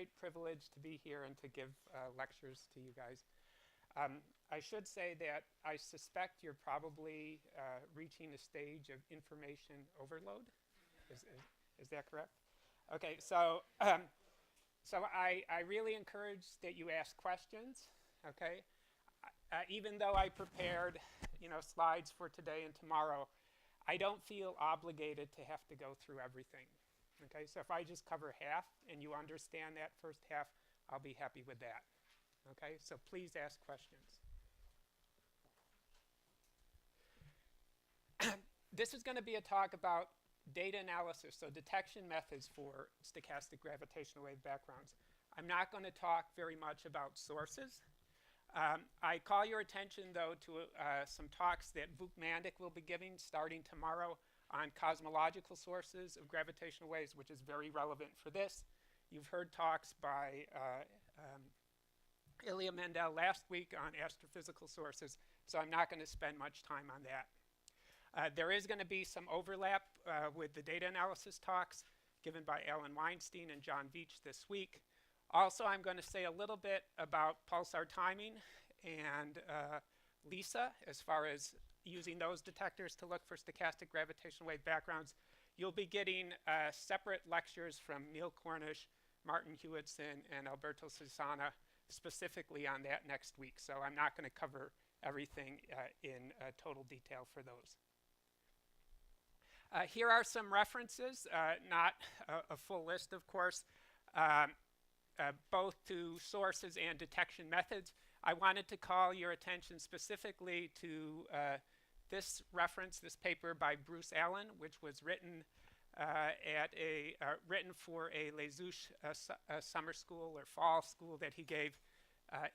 great privilege to be here and to give lectures to you guys. I should say that I suspect you're probably reaching a stage of information overload. Is that correct? Okay, so I really encourage that you ask questions. Okay, even though I prepared slides for today and tomorrow, I don't feel obligated to have to go through everything. Okay, so if I just cover half and you understand that first half, I'll be happy with that. Okay, so please ask questions. This is going to be a talk about data analysis, so detection methods for stochastic gravitational wave backgrounds. I'm not going to talk very much about sources. I call your attention, though, to some talks that Vuk Mandik will be giving starting tomorrow on cosmological sources of gravitational waves, which is very relevant for this. You've heard talks by Ilya Mendel last week on astrophysical sources, so I'm not going to spend much time on that. There is going to be some overlap with the data analysis talks given by Alan Weinstein and John Veach this week. Also, I'm going to say a little bit about pulsar timing and LISA as far as using those detectors to look for stochastic gravitational wave backgrounds. You'll be getting separate lectures from Neil Cornish, Martin Hewitson, and Alberto Cesana specifically on that next week. So I'm not going to cover everything in total detail for those. Here are some references, not a full list, of course, both to sources and detection methods. I wanted to call your attention specifically to this reference, this paper by Bruce Allen, which was written written for a Les Ouches summer school or fall school that he gave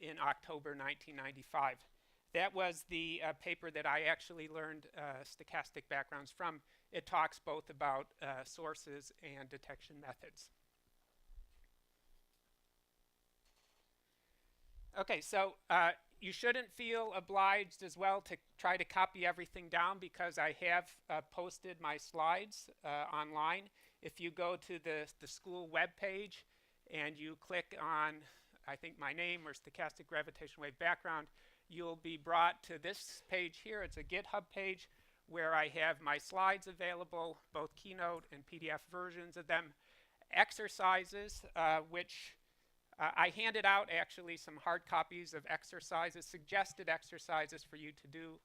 in October 1995. That was the paper that I actually learned stochastic backgrounds from. It talks both about sources and detection methods. Okay, so you shouldn't feel obliged as well to try to copy everything down because I have posted my slides online. If you go to the school webpage and you click on, I think, my name or stochastic gravitational wave background, you'll be brought to this page here. It's a GitHub page where I have my slides available, both Keynote and PDF versions of them. Exercises, which I handed out actually some hard copies of exercises, suggested exercises for you to do.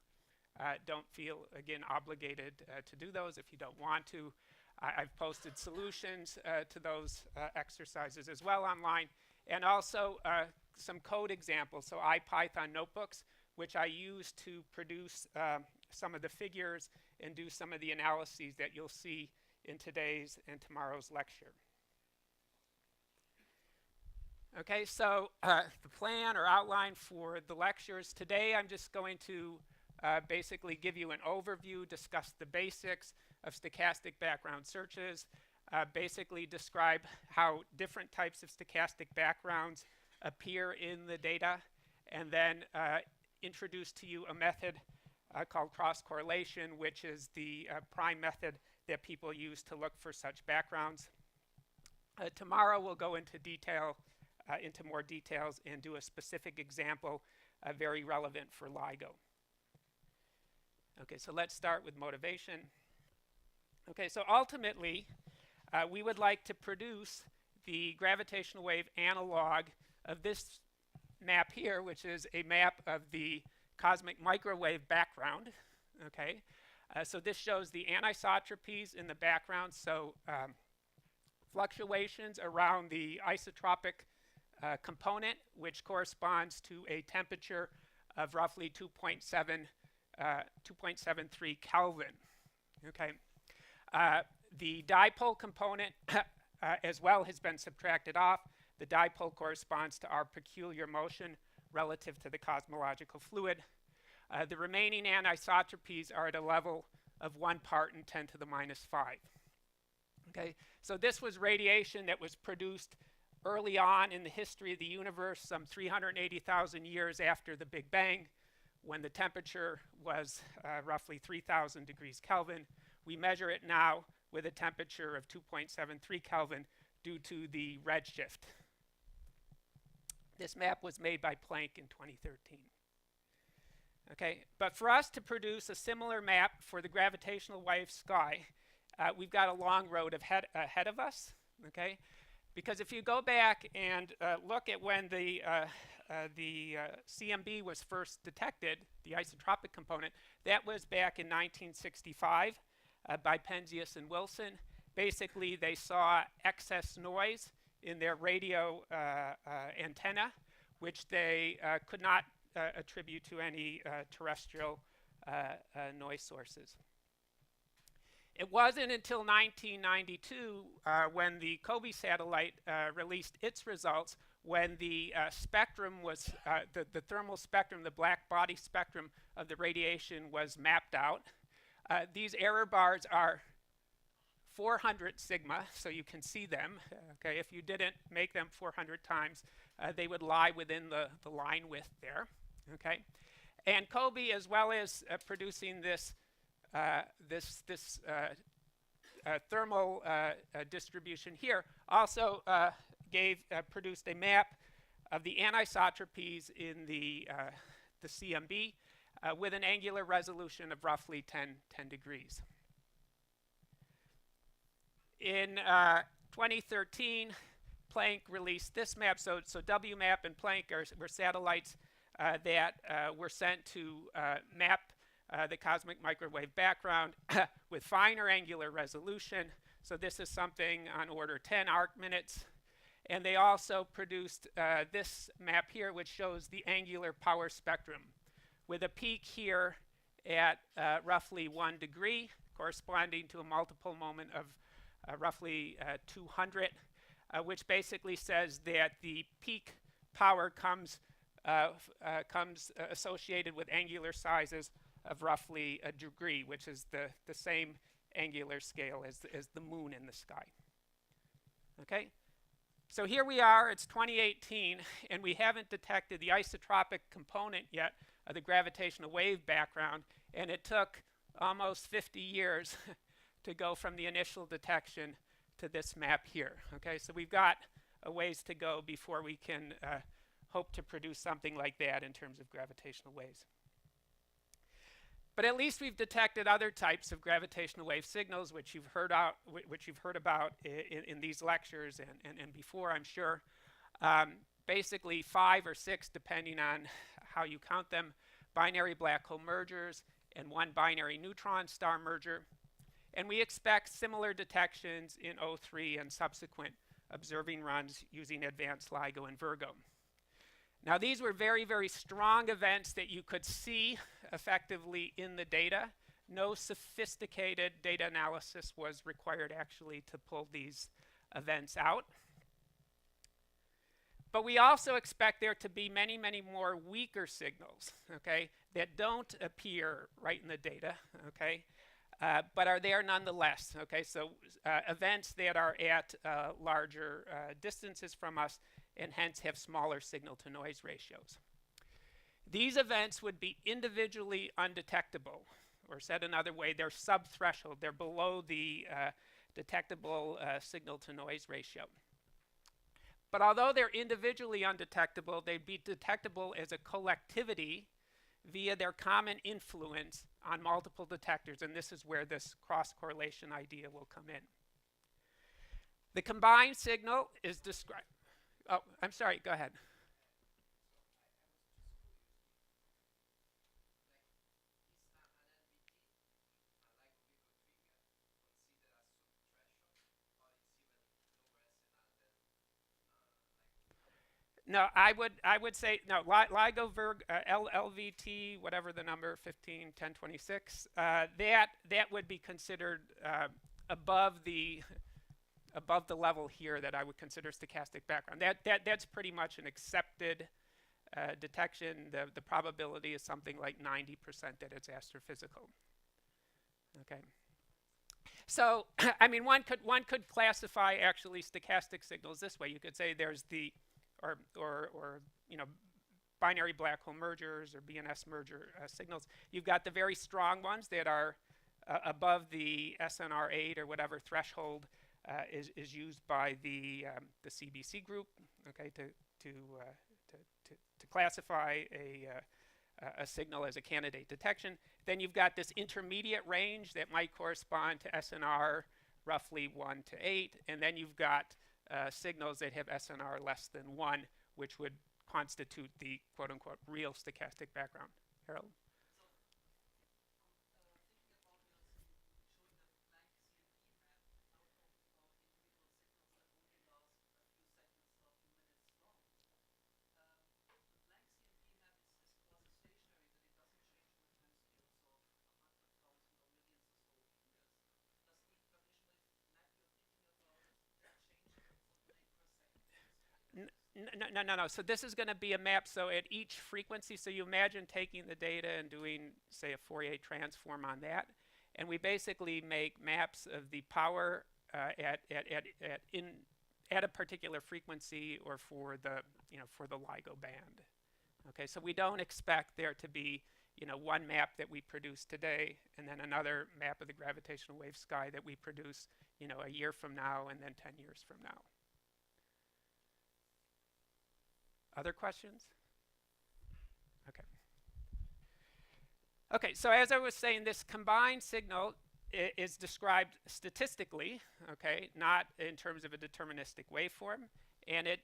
Don't feel, again, obligated to do those if you don't want to. I've posted solutions to those exercises as well online, and also some code examples, so IPython notebooks, which I use to produce some of the figures and do some of the analyses that you'll see in today's and tomorrow's lecture. Okay, so the plan or outline for the lectures today, I'm just going to basically give you an overview, discuss the basics of stochastic background searches, basically describe how different types of stochastic backgrounds appear in the data, and then introduce to you a method called cross-correlation, which is the prime method that people use to look for such backgrounds. Tomorrow we'll go into detail, into more details and do a specific example very relevant for LIGO. Okay, so let's start with motivation. Okay, so ultimately we would like to produce the gravitational wave analog of this map here, which is a map of the cosmic microwave background. Okay, so this shows the anisotropies in the background, so fluctuations around the isotropic component, which corresponds to a temperature of roughly 2.73 Kelvin. Okay, the dipole component as well has been subtracted off. The dipole corresponds to our peculiar motion relative to the cosmological fluid. The remaining anisotropies are at a level of 1 part in 10 to the minus 5. Okay, so this was radiation that was produced early on in the history of the universe, some 380,000 years after the Big Bang, when the temperature was roughly 3,000 degrees Kelvin. We measure it now with a temperature of 2.73 Kelvin due to the redshift. This map was made by Planck in 2013. Okay, but for us to produce a similar map for the gravitational wave sky, we've got a long road ahead of us. Okay, because if you go back and look at when the CMB was first detected, the isotropic component, that was back in 1965 by Penzias and Wilson. Basically, they saw excess noise in their radio antenna, which they could not attribute to any terrestrial noise sources. It wasn't until 1992 when the COBE satellite released its results, when the spectrum was, the thermal spectrum, the black body spectrum of the radiation was mapped out. These error bars are 400 sigma, so you can see them. Okay, if you didn't make them 400 times, they would lie within the line width there. Okay, and COBE, as well as producing this thermal distribution here, also produced a map of the anisotropies in the CMB with an angular resolution of roughly 10 degrees. In 2013, Planck released this map. So WMAP and Planck were satellites that were sent to map the cosmic microwave background with finer angular resolution. So this is something on order 10 arc minutes. And they also produced this map here, which shows the angular power spectrum, with a peak here at roughly 1 degree, corresponding to a multiple moment of roughly 200, which basically says that the peak power comes associated with angular sizes of roughly a degree, which is the same angular scale as the moon in the sky. Okay, so here we are, it's 2018, and we haven't detected the isotropic component yet of the gravitational wave background, and it took almost 50 years to go from the initial detection to this map here. Okay, so we've got a ways to go before we can hope to produce something like that in terms of gravitational waves. But at least we've detected other types of gravitational wave signals, which you've heard about in these lectures and before, I'm sure. Basically 5 or 6, depending on how you count them, binary black hole mergers and 1 binary neutron star merger. And we expect similar detections in O3 and subsequent observing runs using advanced LIGO and Virgo. Now, these were very, very strong events that you could see effectively in the data. No sophisticated data analysis was required actually to pull these events out. But we also expect there to be many, many more weaker signals, okay, that don't appear right in the data, okay, but are there nonetheless. Okay, so events that are at larger distances from us and hence have smaller signal-to-noise ratios. These events would be individually undetectable, or said another way, they're sub-threshold. They're below the detectable signal-to-noise ratio. But although they're individually undetectable, they'd be detectable as a collectivity via their common influence on multiple detectors, and this is where this cross-correlation idea will come in. The combined signal is described. Oh, I'm sorry, go ahead. No, I would say no. LIGO, LVT, whatever the number, 15, 10, 26. That would be considered above the level here that I would consider stochastic background. That's pretty much an accepted detection. The probability is something like 90% that it's astrophysical. Okay. So I mean, one could classify actually stochastic signals this way. You could say there's the or you know, binary black hole mergers or BNS merger signals. You've got the very strong ones that are above the SNR8 or whatever threshold is used by the CBC group, okay, to classify a signal as a candidate detection. Then you've got this intermediate range that might correspond to SNR roughly 1 to 8, and then you've got signals that have SNR less than 1, which would constitute the quote-unquote real stochastic background. Harold? No. So this is going to be a map. So at each frequency, so you imagine taking the data and doing, say, a Fourier transform on that, and we basically make maps of the power at a particular frequency or for the LIGO band. Okay, so we don't expect there to be one map that we produce today and then another map of the gravitational wave sky that we produce a year from now and then 10 years from now. Other questions? Okay. Okay, so as I was saying, this combined signal is described statistically, okay, not in terms of a deterministic waveform, and it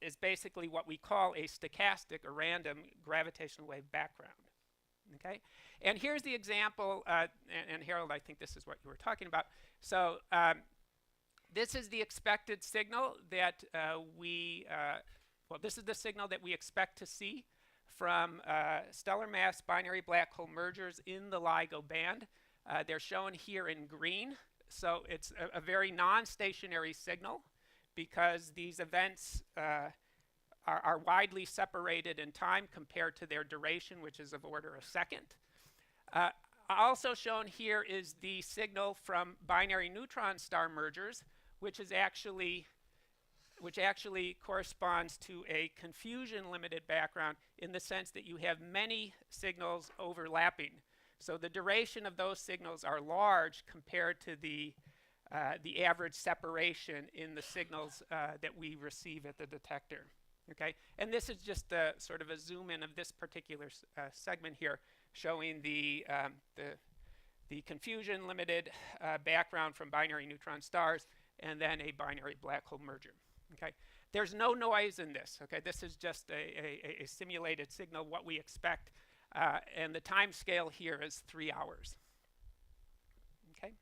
is basically what we call a stochastic or random gravitational wave background. Okay, and here's the example, and Harold, I think this is what you were talking about. So this is the expected signal that this is the signal that we expect to see from stellar mass binary black hole mergers in the LIGO band. They're shown here in green. So it's a very non-stationary signal because these events are widely separated in time compared to their duration, which is of order a second. Also shown here is the signal from binary neutron star mergers, which actually corresponds to a confusion limited background in the sense that you have many signals overlapping. So the duration of those signals are large compared to the average separation in the signals that we receive at the detector. Okay, and this is just a sort of a zoom in of this particular segment here, showing the confusion limited background from binary neutron stars and then a binary black hole merger. Okay, there's no noise in this. Okay, this is just a simulated signal, what we expect, and the time scale here is 3 hours. Okay.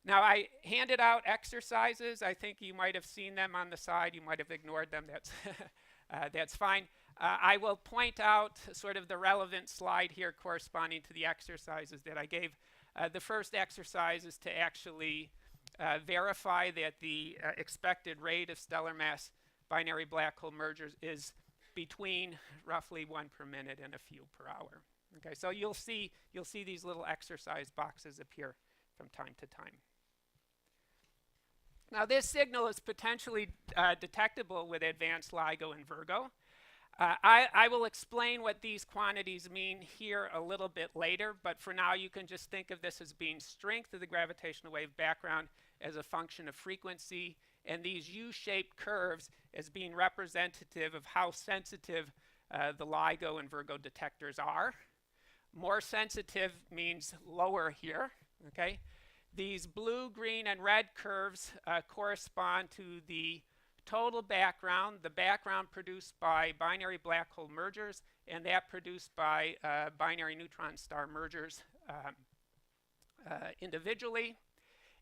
Now I handed out exercises. I think you might have seen them on the side. You might have ignored them. That's fine. I will point out sort of the relevant slide here corresponding to the exercises that I gave. The first exercise is to actually verify that the expected rate of stellar mass binary black hole mergers is between roughly 1 per minute and a few per hour. Okay, so you'll see these little exercise boxes appear from time to time. Now this signal is potentially detectable with advanced LIGO and Virgo. I will explain what these quantities mean here a little bit later, but for now you can just think of this as being strength of the gravitational wave background as a function of frequency, and these U-shaped curves as being representative of how sensitive the LIGO and Virgo detectors are. More sensitive means lower here. Okay, these blue, green, and red curves correspond to the total background, the background produced by binary black hole mergers, and that produced by binary neutron star mergers individually.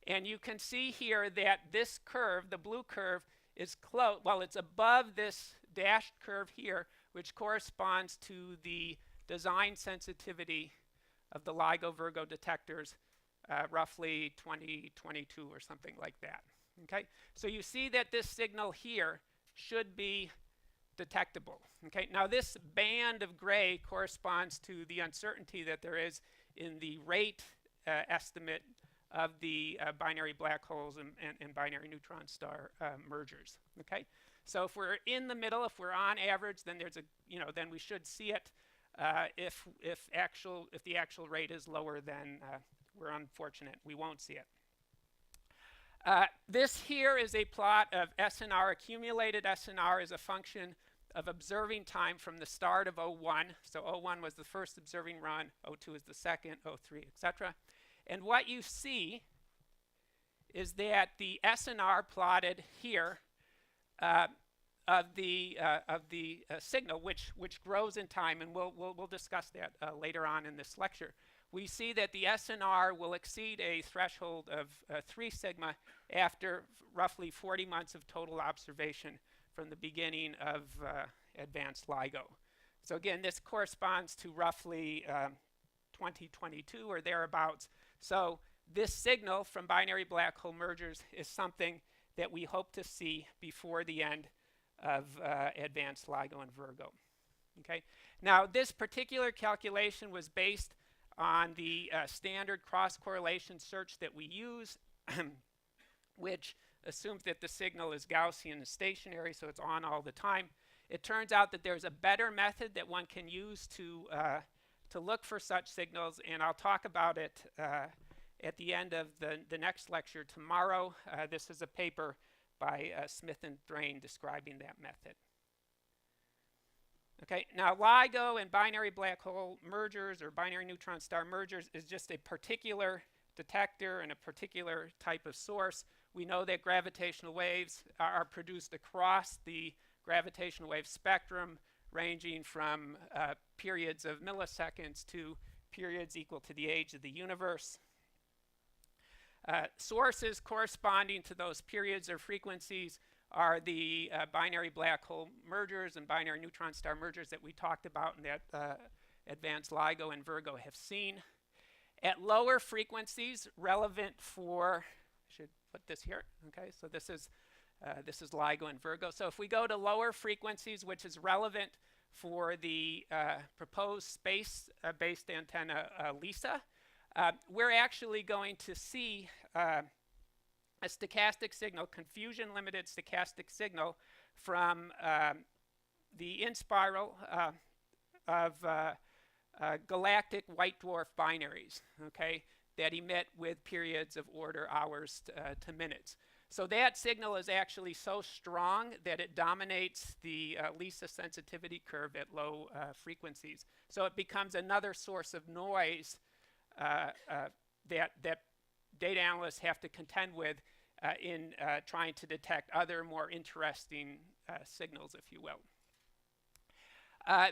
And you can see here that this curve, the blue curve, is close. Well, it's above this dashed curve here, which corresponds to the design sensitivity of the LIGO Virgo detectors, roughly 2022 or something like that. Okay, so you see that this signal here should be detectable. Okay, now this band of gray corresponds to the uncertainty that there is in the rate estimate of the binary black holes and binary neutron star mergers. Okay, so if we're in the middle, if we're on average, then there's then we should see it. If the actual rate is lower, then we're unfortunate, we won't see it. This here is a plot of SNR accumulated. SNR is a function of observing time from the start of O1. So O1 was the first observing run, O2 is the second, O3, etc. And what you see is that the SNR plotted here of the signal, which grows in time, and we'll discuss that later on in this lecture. We see that the SNR will exceed a threshold of 3 sigma after roughly 40 months of total observation from the beginning of advanced LIGO. So again, this corresponds to roughly 2022 or thereabouts. So this signal from binary black hole mergers is something that we hope to see before the end of advanced LIGO and Virgo. Okay. Now, this particular calculation was based on the standard cross-correlation search that we use, which assumes that the signal is Gaussian and stationary, so it's on all the time. It turns out that there's a better method that one can use to look for such signals, and I'll talk about it at the end of the next lecture tomorrow. This is a paper by Smith and Thrain describing that method. Okay, now LIGO and binary black hole mergers or binary neutron star mergers is just a particular detector and a particular type of source. We know that gravitational waves are produced across the gravitational wave spectrum, ranging from periods of milliseconds to periods equal to the age of the universe. Sources corresponding to those periods or frequencies are the binary black hole mergers and binary neutron star mergers that we talked about and that advanced LIGO and Virgo have seen. At lower frequencies relevant for, I should put this here, okay, so this is LIGO and Virgo. So if we go to lower frequencies, which is relevant for the proposed space-based antenna LISA, we're actually going to see a stochastic signal, confusion-limited stochastic signal from the in-spiral of galactic white dwarf binaries, okay, that emit with periods of order hours to minutes. So that signal is actually so strong that it dominates the LISA sensitivity curve at low frequencies. So it becomes another source of noise that data analysts have to contend with in trying to detect other more interesting signals, if you will.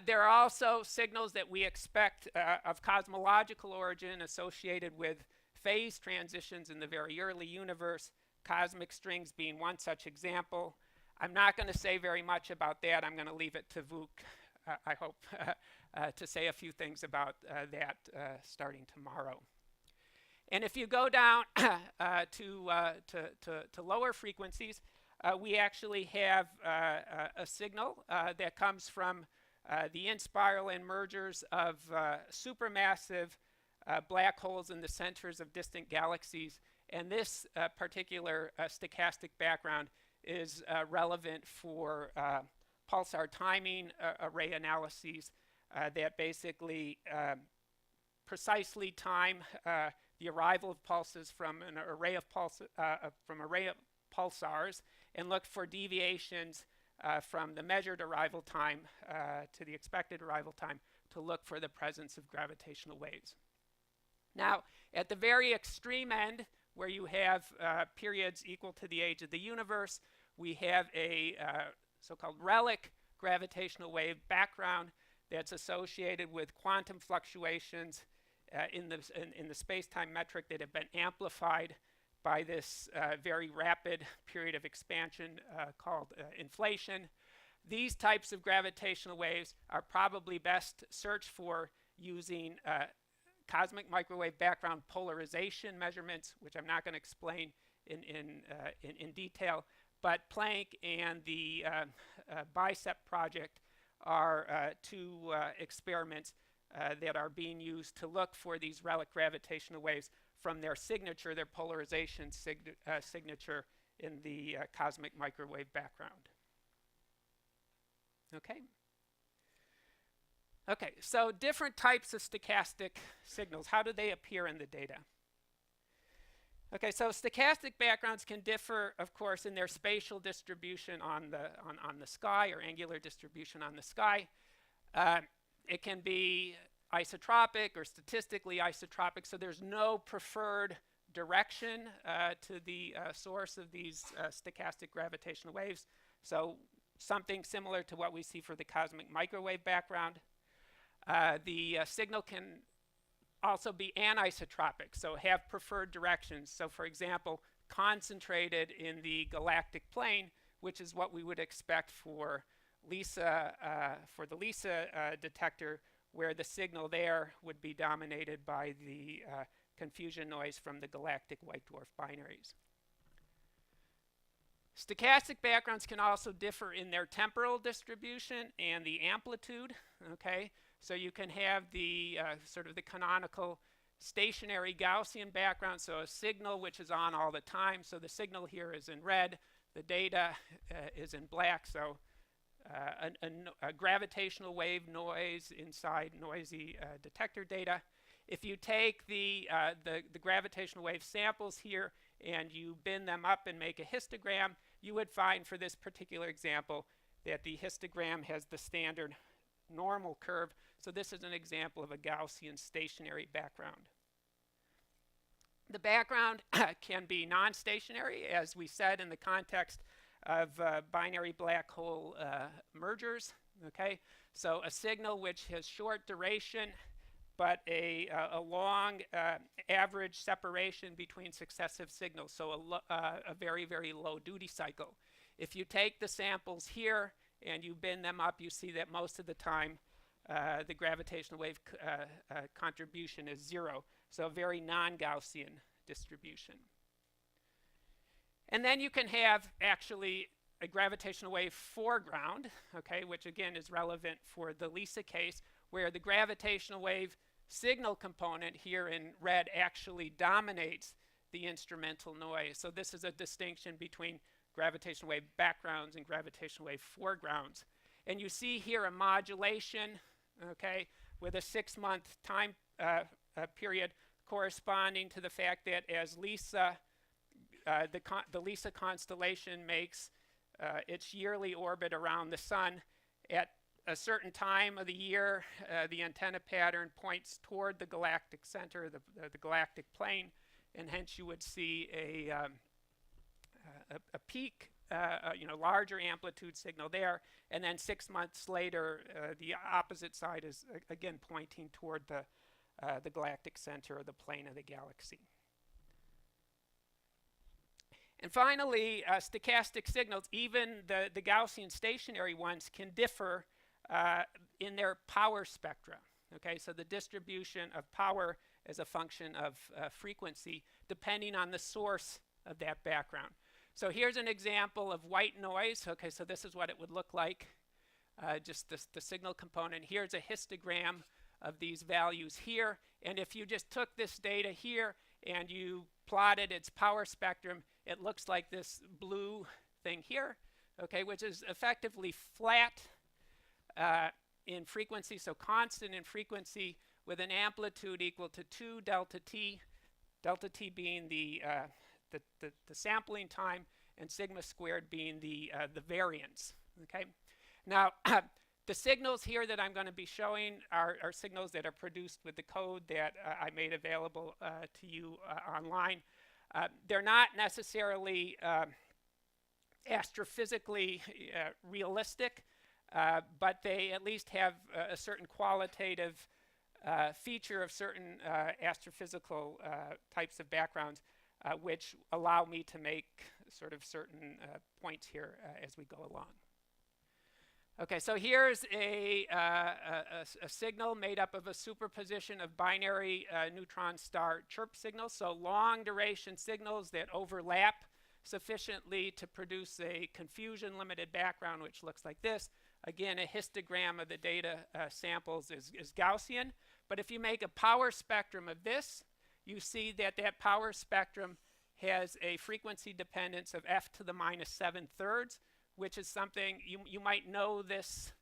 There are also signals that we expect of cosmological origin associated with phase transitions in the very early universe, cosmic strings being one such example. I'm not going to say very much about that. I'm going to leave it to Vuk, I hope, to say a few things about that starting tomorrow. And if you go down to lower frequencies, we actually have a signal that comes from the in-spiral and mergers of supermassive black holes in the centers of distant galaxies. And this particular stochastic background is relevant for pulsar timing array analyses that basically precisely time the arrival of pulses from an array of pulsars and look for deviations from the measured arrival time to the expected arrival time to look for the presence of gravitational waves. Now, at the very extreme end, where you have periods equal to the age of the universe, we have a so-called relic gravitational wave background that's associated with quantum fluctuations in the space-time metric that have been amplified by this very rapid period of expansion called inflation. These types of gravitational waves are probably best searched for using cosmic microwave background polarization measurements, which I'm not going to explain in detail, but Planck and the BICEP project are two experiments that are being used to look for these relic gravitational waves from their signature, their polarization signature in the cosmic microwave background. Okay. Okay, so different types of stochastic signals, how do they appear in the data? Okay, so stochastic backgrounds can differ, of course, in their spatial distribution on the sky, or angular distribution on the sky. Uh, it can be isotropic or statistically isotropic, so there's no preferred direction to the source of these stochastic gravitational waves. So something similar to what we see for the cosmic microwave background. The signal can also be anisotropic, so have preferred directions. So for example, concentrated in the galactic plane, which is what we would expect for LISA, for the LISA detector, where the signal there would be dominated by the confusion noise from the galactic white dwarf binaries. Stochastic backgrounds can also differ in their temporal distribution and the amplitude. Okay, so you can have the sort of the canonical stationary Gaussian background, so a signal which is on all the time. So the signal here is in red, the data is in black. So a gravitational wave noise inside noisy detector data. If you take the gravitational wave samples here and you bin them up and make a histogram, you would find for this particular example that the histogram has the standard normal curve. So this is an example of a Gaussian stationary background. The background can be non-stationary, as we said, in the context of binary black hole mergers. Okay, so a signal which has short duration but a long average separation between successive signals, so a very, very low duty cycle. If you take the samples here and you bin them up, you see that most of the time the gravitational wave contribution is 0, so a very non-Gaussian distribution. And then you can have actually a gravitational wave foreground, okay, which again is relevant for the LISA case, where the gravitational wave signal component here in red actually dominates the instrumental noise. So this is a distinction between gravitational wave backgrounds and gravitational wave foregrounds. And you see here a modulation, okay, with a 6-month time period corresponding to the fact that as LISA, the LISA constellation makes its yearly orbit around the sun, at a certain time of the year, the antenna pattern points toward the galactic center, the galactic plane, and hence you would see a peak, larger amplitude signal there, and then 6 months later, the opposite side is again pointing toward the galactic center, or the plane of the galaxy. And finally, stochastic signals, even the Gaussian stationary ones, can differ in their power spectra. Okay, so the distribution of power as a function of frequency, depending on the source of that background. So here's an example of white noise. Okay, so this is what it would look like, just the signal component. Here's a histogram of these values here. And if you just took this data here and you plotted its power spectrum, it looks like this blue thing here, okay, which is effectively flat in frequency, so constant in frequency, with an amplitude equal to 2 delta t being the sampling time, and sigma squared being the variance. Okay, now the signals here that I'm going to be showing are signals that are produced with the code that I made available to you online. They're not necessarily astrophysically realistic, but they at least have a certain qualitative feature of certain astrophysical types of backgrounds, which allow me to make sort of certain points here as we go along. Okay, so here's a signal made up of a superposition of binary neutron star chirp signals, so long duration signals that overlap sufficiently to produce a confusion limited background, which looks like this. Again, a histogram of the data samples is Gaussian, but if you make a power spectrum of this, you see that that power spectrum has a frequency dependence of f to the minus 7/3, which is something you might know this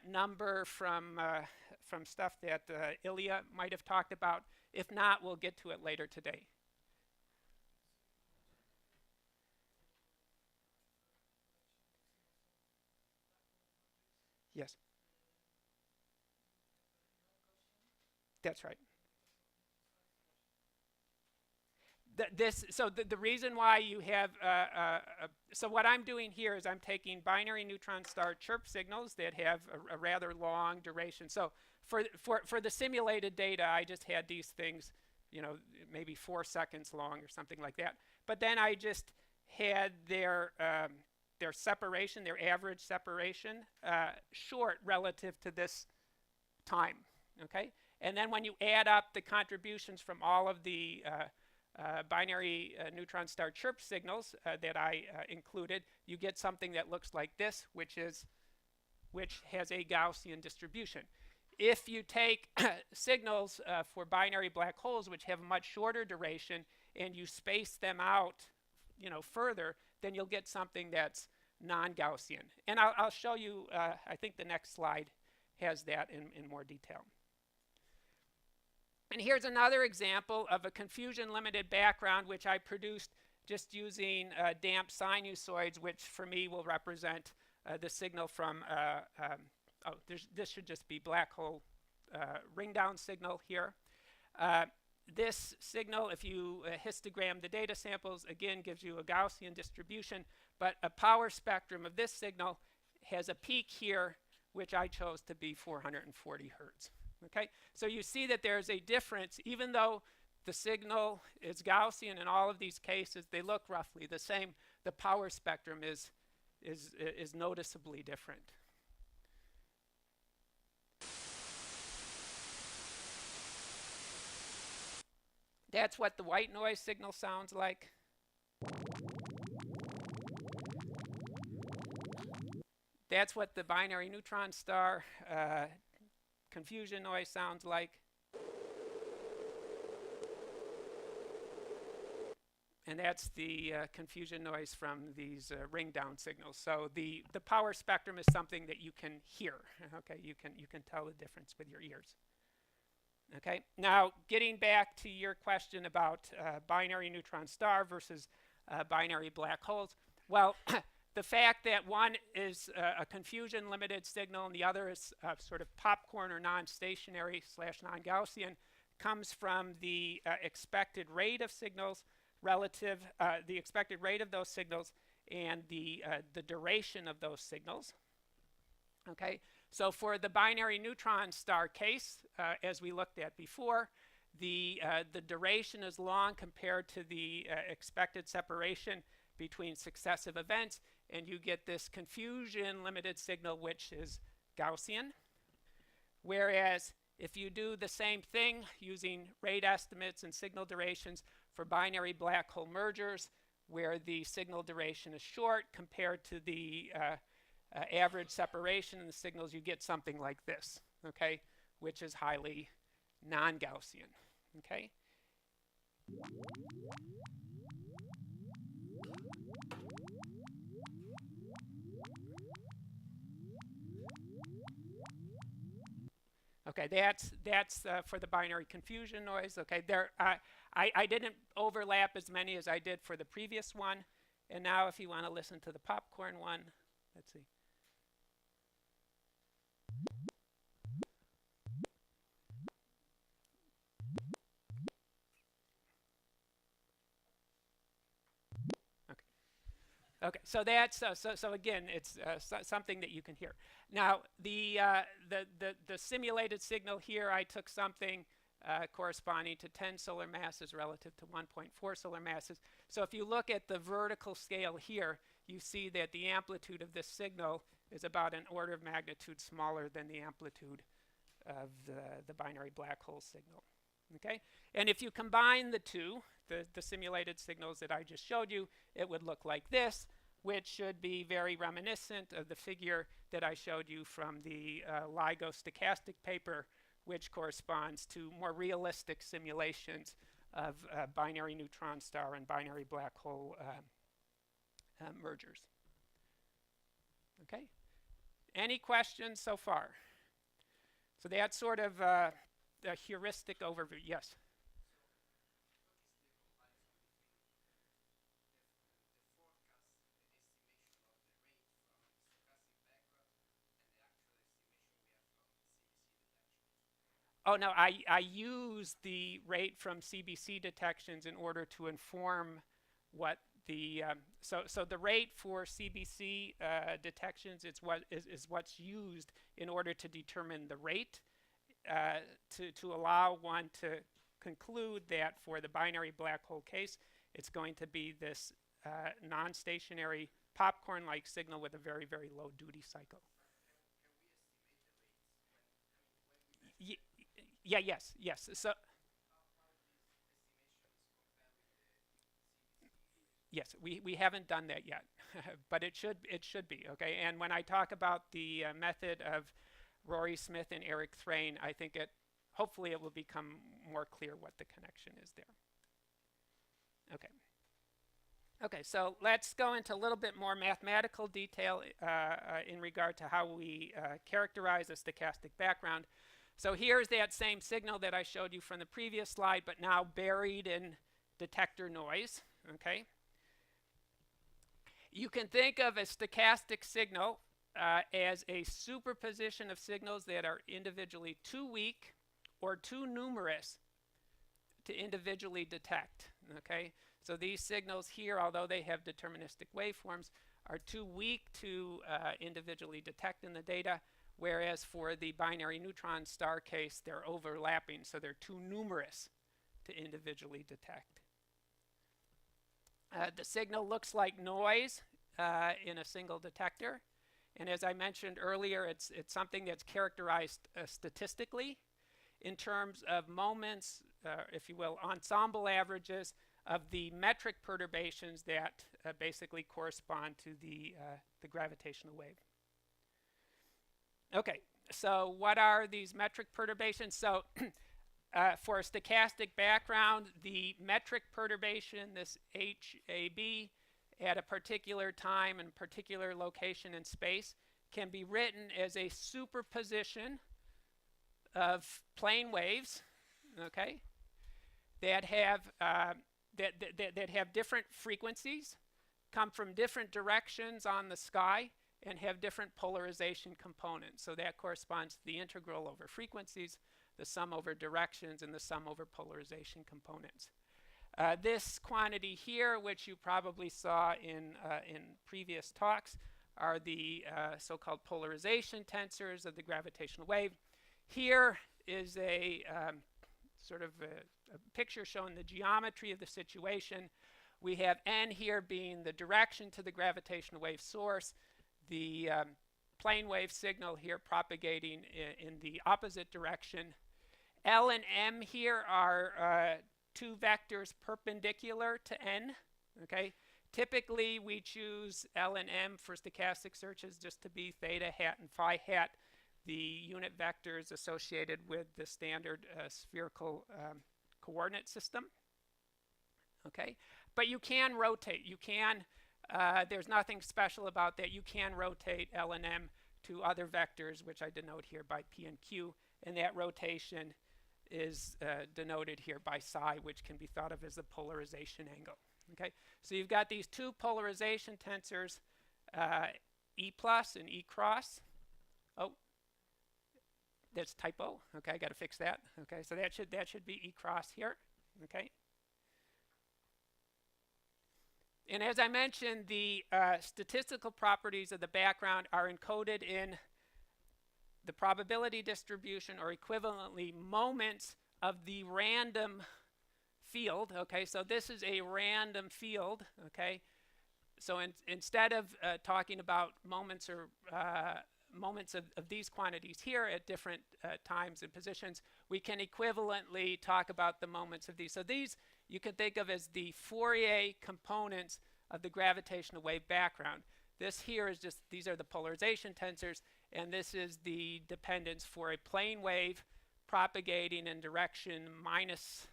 number from stuff that Ilya might have talked about. If not, we'll get to it later today. Yes, that's right. The reason why you have so what I'm doing here is I'm taking binary neutron star chirp signals that have a rather long duration. So for the simulated data, I just had these things, you know, maybe 4 seconds long or something like that. But then I just had their separation, their average separation, short relative to this time. Okay, and then when you add up the contributions from all of the binary neutron star chirp signals that I included, you get something that looks like this, which has a Gaussian distribution. If you take signals for binary black holes, which have a much shorter duration, and you space them out, you know, further, then you'll get something that's non-Gaussian. And I'll show you. I think the next slide has that in more detail. And here's another example of a confusion limited background, which I produced just using damp sinusoids, which for me will represent the signal from, this should just be black hole ring down signal here. This signal, if you histogram the data samples, again gives you a Gaussian distribution, but a power spectrum of this signal has a peak here, which I chose to be 440 hertz. Okay, so you see that there's a difference, even though the signal is Gaussian in all of these cases, they look roughly the same. The power spectrum is noticeably different. That's what the white noise signal sounds like. That's what the binary neutron star confusion noise sounds like. And that's the confusion noise from these ring down signals. So the power spectrum is something that you can hear. Okay, you can tell the difference with your ears. Okay, now getting back to your question about binary neutron star versus binary black holes. Well, the fact that one is a confusion limited signal and the other is sort of popcorn or non-stationary / non-Gaussian comes from the expected rate of signals relative, the expected rate of those signals and the duration of those signals. Okay, so for the binary neutron star case, as we looked at before, the duration is long compared to the expected separation between successive events, and you get this confusion limited signal, which is Gaussian. Whereas if you do the same thing using rate estimates and signal durations for binary black hole mergers, where the signal duration is short compared to the average separation in the signals, you get something like this, okay, which is highly non-Gaussian, okay? Okay, that's for the binary confusion noise. Okay, there I didn't overlap as many as I did for the previous one, and now if you want to listen to the popcorn one, let's see. Okay, so that's so again, it's something that you can hear. Now, the simulated signal here, I took something corresponding to 10 solar masses relative to 1.4 solar masses. So if you look at the vertical scale here, you see that the amplitude of this signal is about an order of magnitude smaller than the amplitude of the binary black hole signal. Okay, and if you combine the two, the simulated signals that I just showed you, it would look like this, which should be very reminiscent of the figure that I showed you from the LIGO stochastic paper, which corresponds to more realistic simulations of binary neutron star and binary black hole mergers. Okay, any questions so far? So that's sort of a heuristic overview. Yes. Oh no, I use the rate from CBC detections in order to inform what the so the rate for CBC detections is what's used in order to determine the rate to allow one to conclude that for the binary black hole case, it's going to be this non-stationary popcorn-like signal with a very, very low duty cycle. Y yeah, yes. So yes, we haven't done that yet, but it should be okay. And when I talk about the method of Rory Smith and Eric Thrain, I think it hopefully it will become more clear what the connection is there. Okay. Okay, so let's go into a little bit more mathematical detail in regard to how we characterize a stochastic background. So here's that same signal that I showed you from the previous slide, but now buried in detector noise. Okay. You can think of a stochastic signal as a superposition of signals that are individually too weak or too numerous to individually detect. Okay, so these signals here, although they have deterministic waveforms, are too weak to individually detect in the data, whereas for the binary neutron star case, they're overlapping, so they're too numerous to individually detect. The signal looks like noise in a single detector, and as I mentioned earlier, it's something that's characterized statistically in terms of moments, if you will, ensemble averages of the metric perturbations that basically correspond to the gravitational wave. Okay, so what are these metric perturbations? So for a stochastic background, the metric perturbation, this HAB, at a particular time and particular location in space, can be written as a superposition of plane waves, okay, that have that have different frequencies, come from different directions on the sky, and have different polarization components. So that corresponds to the integral over frequencies, the sum over directions, and the sum over polarization components. This quantity here, which you probably saw in previous talks, are the so-called polarization tensors of the gravitational wave. Here is a sort of a picture showing the geometry of the situation. We have n here being the direction to the gravitational wave source, the plane wave signal here propagating in the opposite direction. L and m here are two vectors perpendicular to n. Okay, typically we choose L and m for stochastic searches just to be theta hat and phi hat, the unit vectors associated with the standard spherical coordinate system. Okay, but you can rotate. You can. There's nothing special about that. You can rotate L and m to other vectors, which I denote here by p and q, and that rotation is denoted here by psi, which can be thought of as the polarization angle. Okay, so you've got these two polarization tensors, E plus and E cross. Oh, that's typo. Okay, I got to fix that. Okay, so that should be E cross here. Okay. And as I mentioned, the statistical properties of the background are encoded in the probability distribution, or equivalently moments of the random field. Okay, so this is a random field. Okay, so instead of talking about moments or moments of these quantities here at different times and positions, we can equivalently talk about the moments of these. So these you can think of as the Fourier components of the gravitational wave background. This here is just, these are the polarization tensors, and this is the dependence for a plane wave propagating in direction minus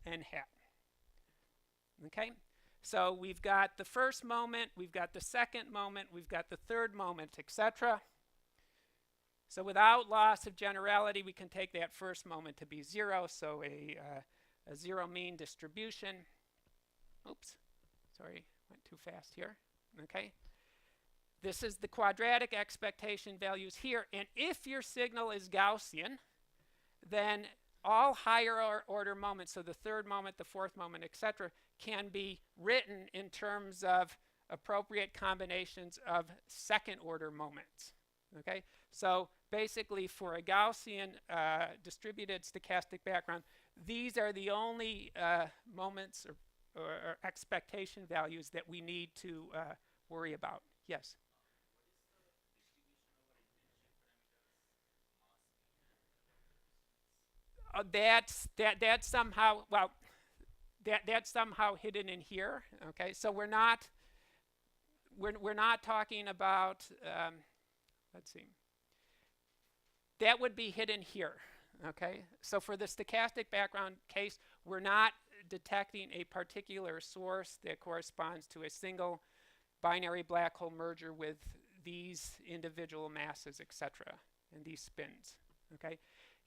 n hat. Okay, so we've got the first moment, we've got the second moment, we've got the third moment, etc. So without loss of generality, we can take that first moment to be 0, so a zero mean distribution. Oops, sorry, went too fast here. Okay, this is the quadratic expectation values here, and if your signal is Gaussian, then all higher order moments, so the third moment, the fourth moment, etc., can be written in terms of appropriate combinations of second order moments. Okay, so basically for a Gaussian distributed stochastic background, these are the only moments or expectation values that we need to worry about. Yes? That's somehow, well, that's somehow hidden in here. Okay, so we're not talking about, let's see, that would be hidden here. Okay, so for the stochastic background case, we're not detecting a particular source that corresponds to a single binary black hole merger with these individual masses, etc., and these spins. Okay,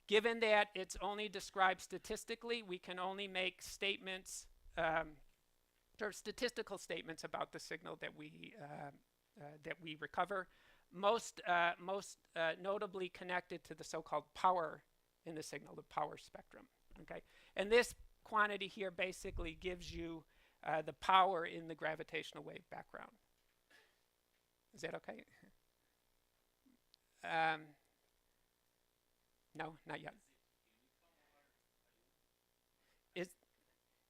given that it's only described statistically, we can only make statements, or statistical statements about the signal that we recover, most notably connected to the so-called power in the signal, the power spectrum. Okay, and this quantity here basically gives you the power in the gravitational wave background. Is that okay? No, not yet. Is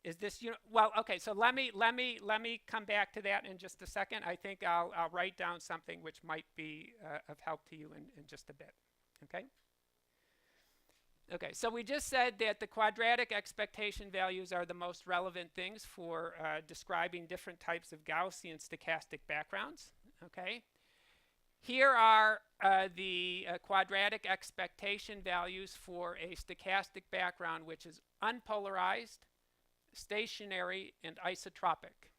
is this well, okay, so let me come back to that in just a second. I think I'll write down something which might be of help to you in just a bit. Okay. Okay, so we just said that the quadratic expectation values are the most relevant things for describing different types of Gaussian stochastic backgrounds. Okay, here are the quadratic expectation values for a stochastic background which is unpolarized, stationary, and isotropic.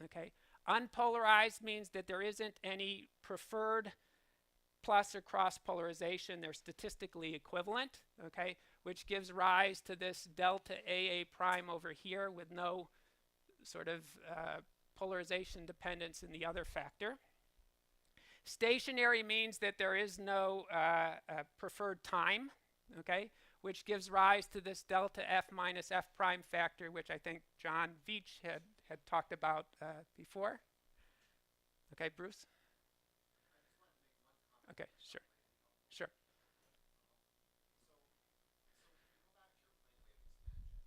Okay, unpolarized means that there isn't any preferred plus or cross polarization. They're statistically equivalent, okay, which gives rise to this delta AA prime over here with no sort of polarization dependence in the other factor. Stationary means that there is no preferred time, okay, which gives rise to this delta F minus F prime factor, which I think John Veach had talked about before. Okay, Bruce? Okay, sure, sure.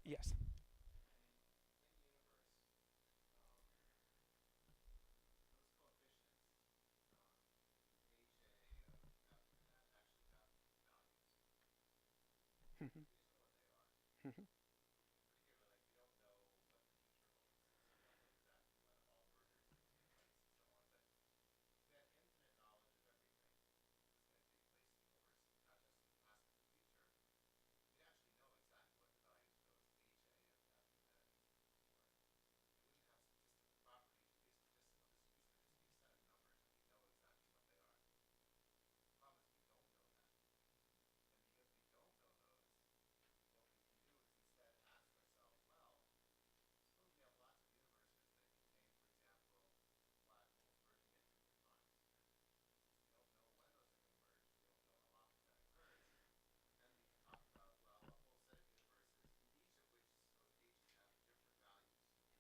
Yes. Mhm. Mhm.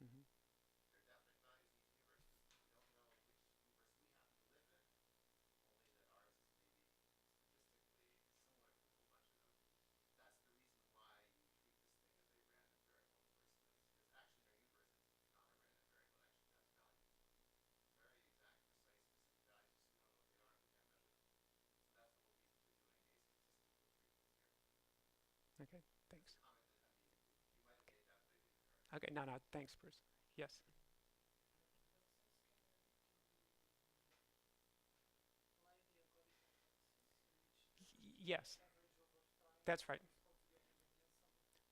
Mhm. Okay, thanks. Okay, no, no, thanks, Bruce. Yes. Yes, that's right.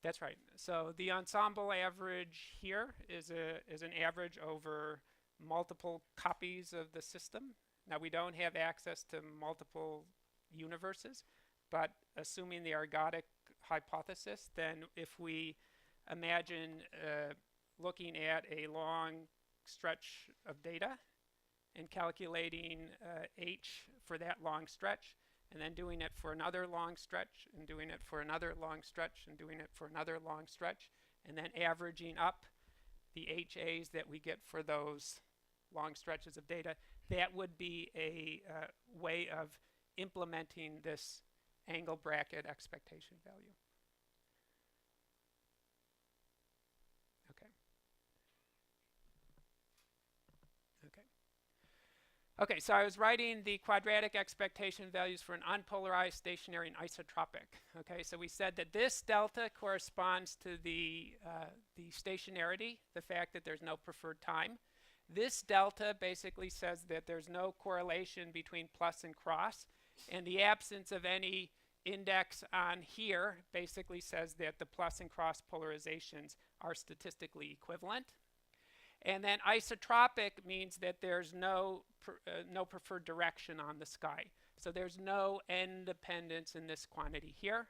That's right. So the ensemble average here is an average over multiple copies of the system. Now we don't have access to multiple universes, but assuming the ergodic hypothesis, then if we imagine looking at a long stretch of data and calculating h for that long stretch, and then doing it for another long stretch, and doing it for another long stretch, and doing it for another long stretch, and then averaging up the HAs that we get for those long stretches of data, that would be a way of implementing this angle bracket expectation value. Okay. Okay, so I was writing the quadratic expectation values for an unpolarized, stationary, and isotropic. Okay, so we said that this delta corresponds to the stationarity, the fact that there's no preferred time. This delta basically says that there's no correlation between plus and cross, and the absence of any index on here basically says that the plus and cross polarizations are statistically equivalent. And then isotropic means that there's no preferred direction on the sky. So there's no n dependence in this quantity here.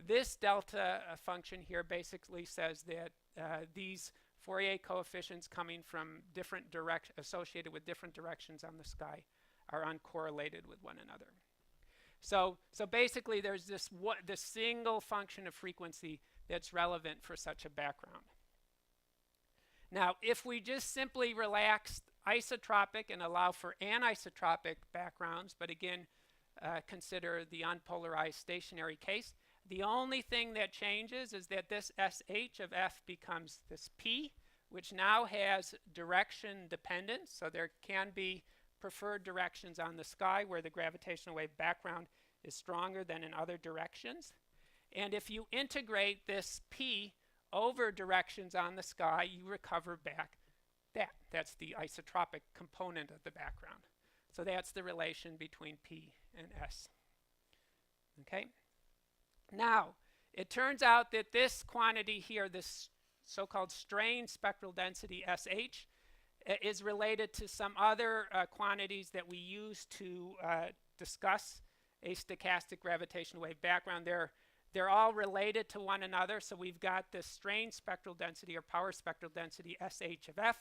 This delta function here basically says that these Fourier coefficients coming from different associated with different directions on the sky are uncorrelated with one another. So basically there's this single function of frequency that's relevant for such a background. Now, if we just simply relax isotropic and allow for anisotropic backgrounds, but again, consider the unpolarized stationary case, the only thing that changes is that this SH of F becomes this P, which now has direction dependence. So there can be preferred directions on the sky where the gravitational wave background is stronger than in other directions. And if you integrate this P over directions on the sky, you recover back that. That's the isotropic component of the background. So that's the relation between P and S. Okay? Now, it turns out that this quantity here, this so-called strained spectral density SH, is related to some other quantities that we use to discuss a stochastic gravitational wave background. They're all related to one another. So we've got this strained spectral density or power spectral density SH of F.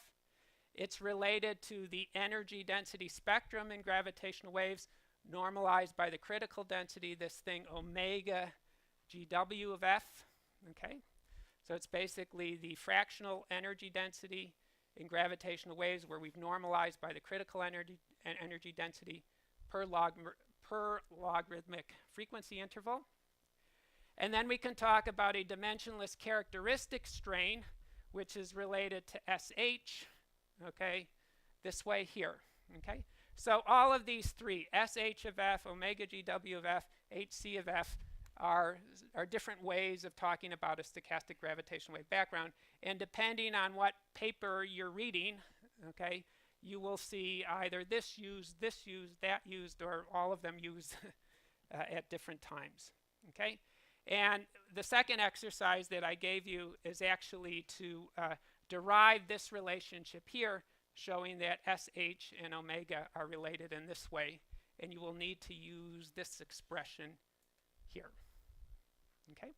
It's related to the energy density spectrum in gravitational waves normalized by the critical density, this thing omega GW of F. Okay, so it's basically the fractional energy density in gravitational waves where we've normalized by the critical energy density per logarithmic frequency interval. And then we can talk about a dimensionless characteristic strain, which is related to SH, okay, this way here, okay? So all of these three, SH of F, omega GW of F, HC of F, are different ways of talking about a stochastic gravitational wave background. And depending on what paper you're reading, okay, you will see either this used, that used, or all of them used at different times, okay? And the second exercise that I gave you is actually to derive this relationship here, showing that SH and omega are related in this way. And you will need to use this expression here. Okay?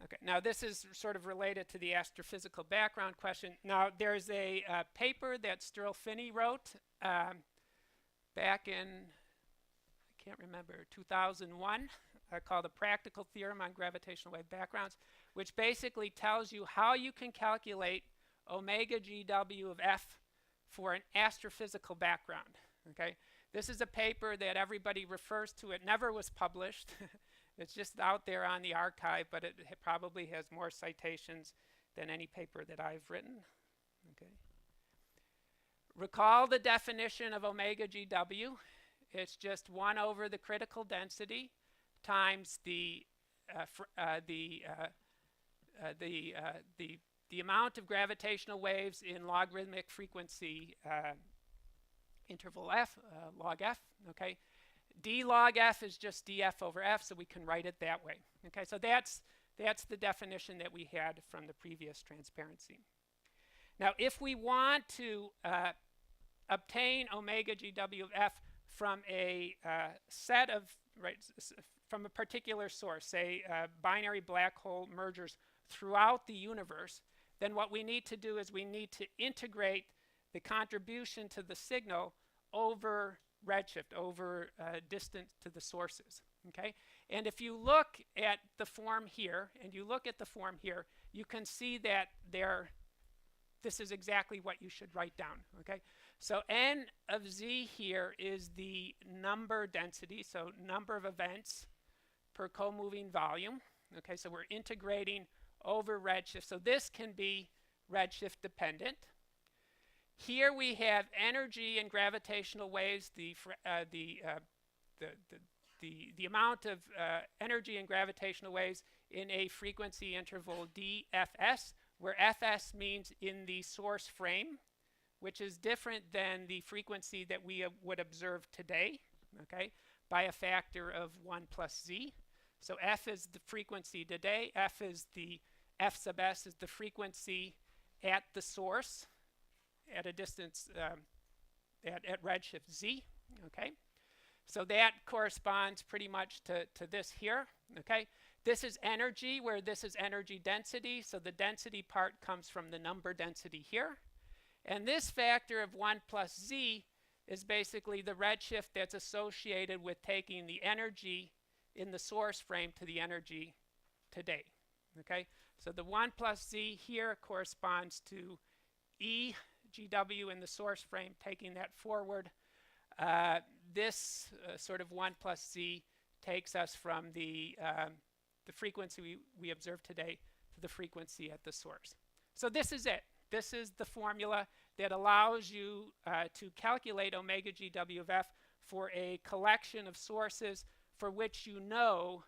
Okay, now this is sort of related to the astrophysical background question. Now there's a paper that Stirl-Finney wrote back in, I can't remember, 2001, called A Practical Theorem on Gravitational Wave Backgrounds, which basically tells you how you can calculate omega GW of F for an astrophysical background. Okay, this is a paper that everybody refers to. It never was published. It's just out there on the archive, but it probably has more citations than any paper that I've written. Okay. Recall the definition of omega GW. It's just 1 over the critical density times the amount of gravitational waves in logarithmic frequency interval f, log f. Okay. D log f is just df over f, so we can write it that way. Okay, so that's the definition that we had from the previous transparency. Now, if we want to obtain omega GW of f from a set of, from a particular source, say binary black hole mergers throughout the universe, then what we need to do is we need to integrate the contribution to the signal over redshift, over distance to the sources. Okay, and if you look at the form here, and you look at the form here, you can see that this is exactly what you should write down. Okay, so n of z here is the number density, so number of events per co-moving volume. Okay, so we're integrating over redshift, so this can be redshift dependent. Here we have energy and gravitational waves, the amount of energy and gravitational waves in a frequency interval dfs, where fs means in the source frame, which is different than the frequency that we would observe today, okay, by a factor of 1 plus z. So f is the frequency today, f sub s is the frequency at the source at a distance at redshift z, okay. So that corresponds pretty much to this here, okay. This is energy, where this is energy density, so the density part comes from the number density here. And this factor of 1 plus z is basically the redshift that's associated with taking the energy in the source frame to the energy today, okay. So the 1 plus z here corresponds to E GW in the source frame, taking that forward. This sort of 1 plus z takes us from the frequency we observe today to the frequency at the source. So this is it. This is the formula that allows you to calculate omega GW of f for a collection of sources for which you know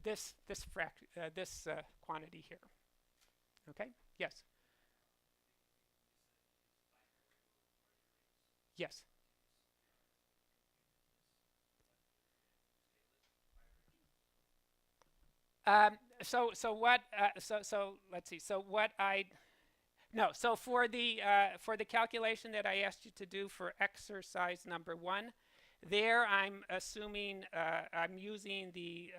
this quantity here. Okay? Yes. Yes. So let's see. So what I no. So for the calculation that I asked you to do for exercise number 1, there I'm assuming I'm using the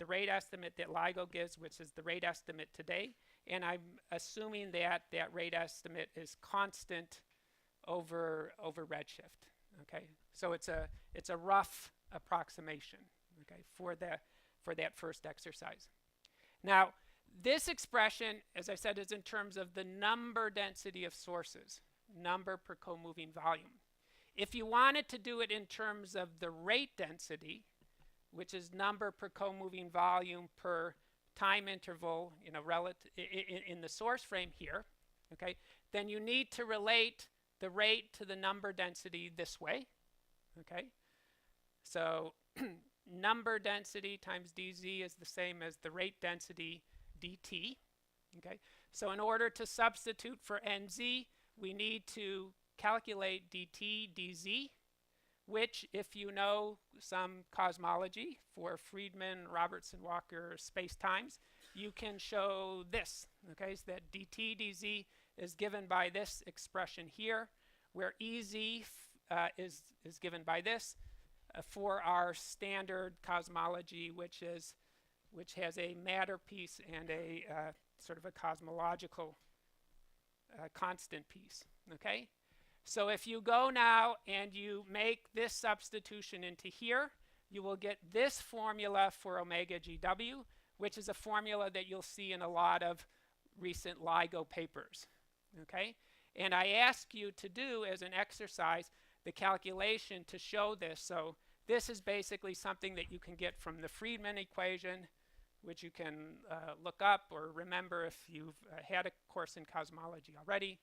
rate estimate that LIGO gives, which is the rate estimate today, and I'm assuming that rate estimate is constant over redshift. Okay, so it's a rough approximation. Okay, for that first exercise. Now, this expression, as I said, is in terms of the number density of sources, number per co-moving volume. If you wanted to do it in terms of the rate density, which is number per co-moving volume per time interval, you know, relative in the source frame here, okay, then you need to relate the rate to the number density this way, okay? So number density times dz is the same as the rate density dt, okay? So in order to substitute for nz, we need to calculate dt dz, which, if you know some cosmology for Friedmann, Robertson, Walker space-times, you can show this, okay? So that dt dz is given by this expression here, where ez is given by this for our standard cosmology, which has a matter piece and a sort of a cosmological constant piece, okay? So if you go now and you make this substitution into here, you will get this formula for omega GW, which is a formula that you'll see in a lot of recent LIGO papers, okay? And I ask you to do, as an exercise, the calculation to show this. So this is basically something that you can get from the Friedmann equation, which you can look up or remember if you've had a course in cosmology already.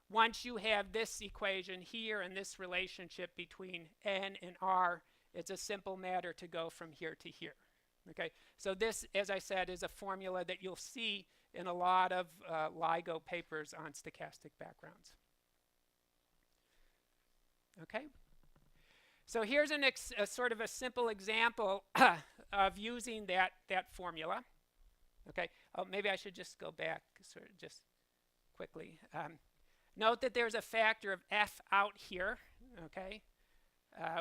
Once you have this equation here and this relationship between n and r, it's a simple matter to go from here to here. Okay, so this, as I said, is a formula that you'll see in a lot of LIGO papers on stochastic backgrounds. Okay, so here's a sort of a simple example of using that formula. Okay, oh, maybe I should just go back sort of just quickly. Note that there's a factor of f out here, okay,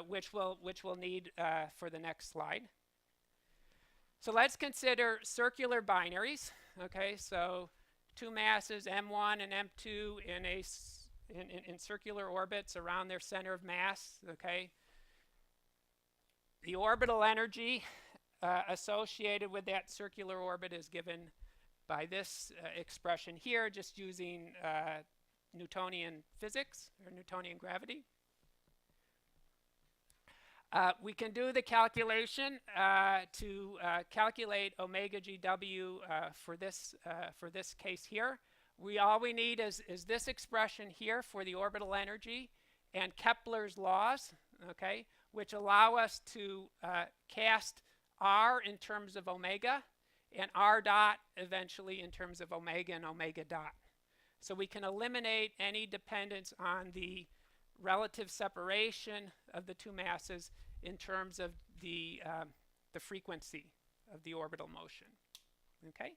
which we'll need for the next slide. So let's consider circular binaries. Okay, so two masses m1 and m2 in in circular orbits around their center of mass. Okay, the orbital energy associated with that circular orbit is given by this expression here, just using Newtonian physics or Newtonian gravity. We can do the calculation to calculate omega GW for this case here. All we need is this expression here for the orbital energy and Kepler's laws, okay, which allow us to cast r in terms of omega and r dot eventually in terms of omega and omega dot. So we can eliminate any dependence on the relative separation of the two masses in terms of the frequency of the orbital motion. Okay?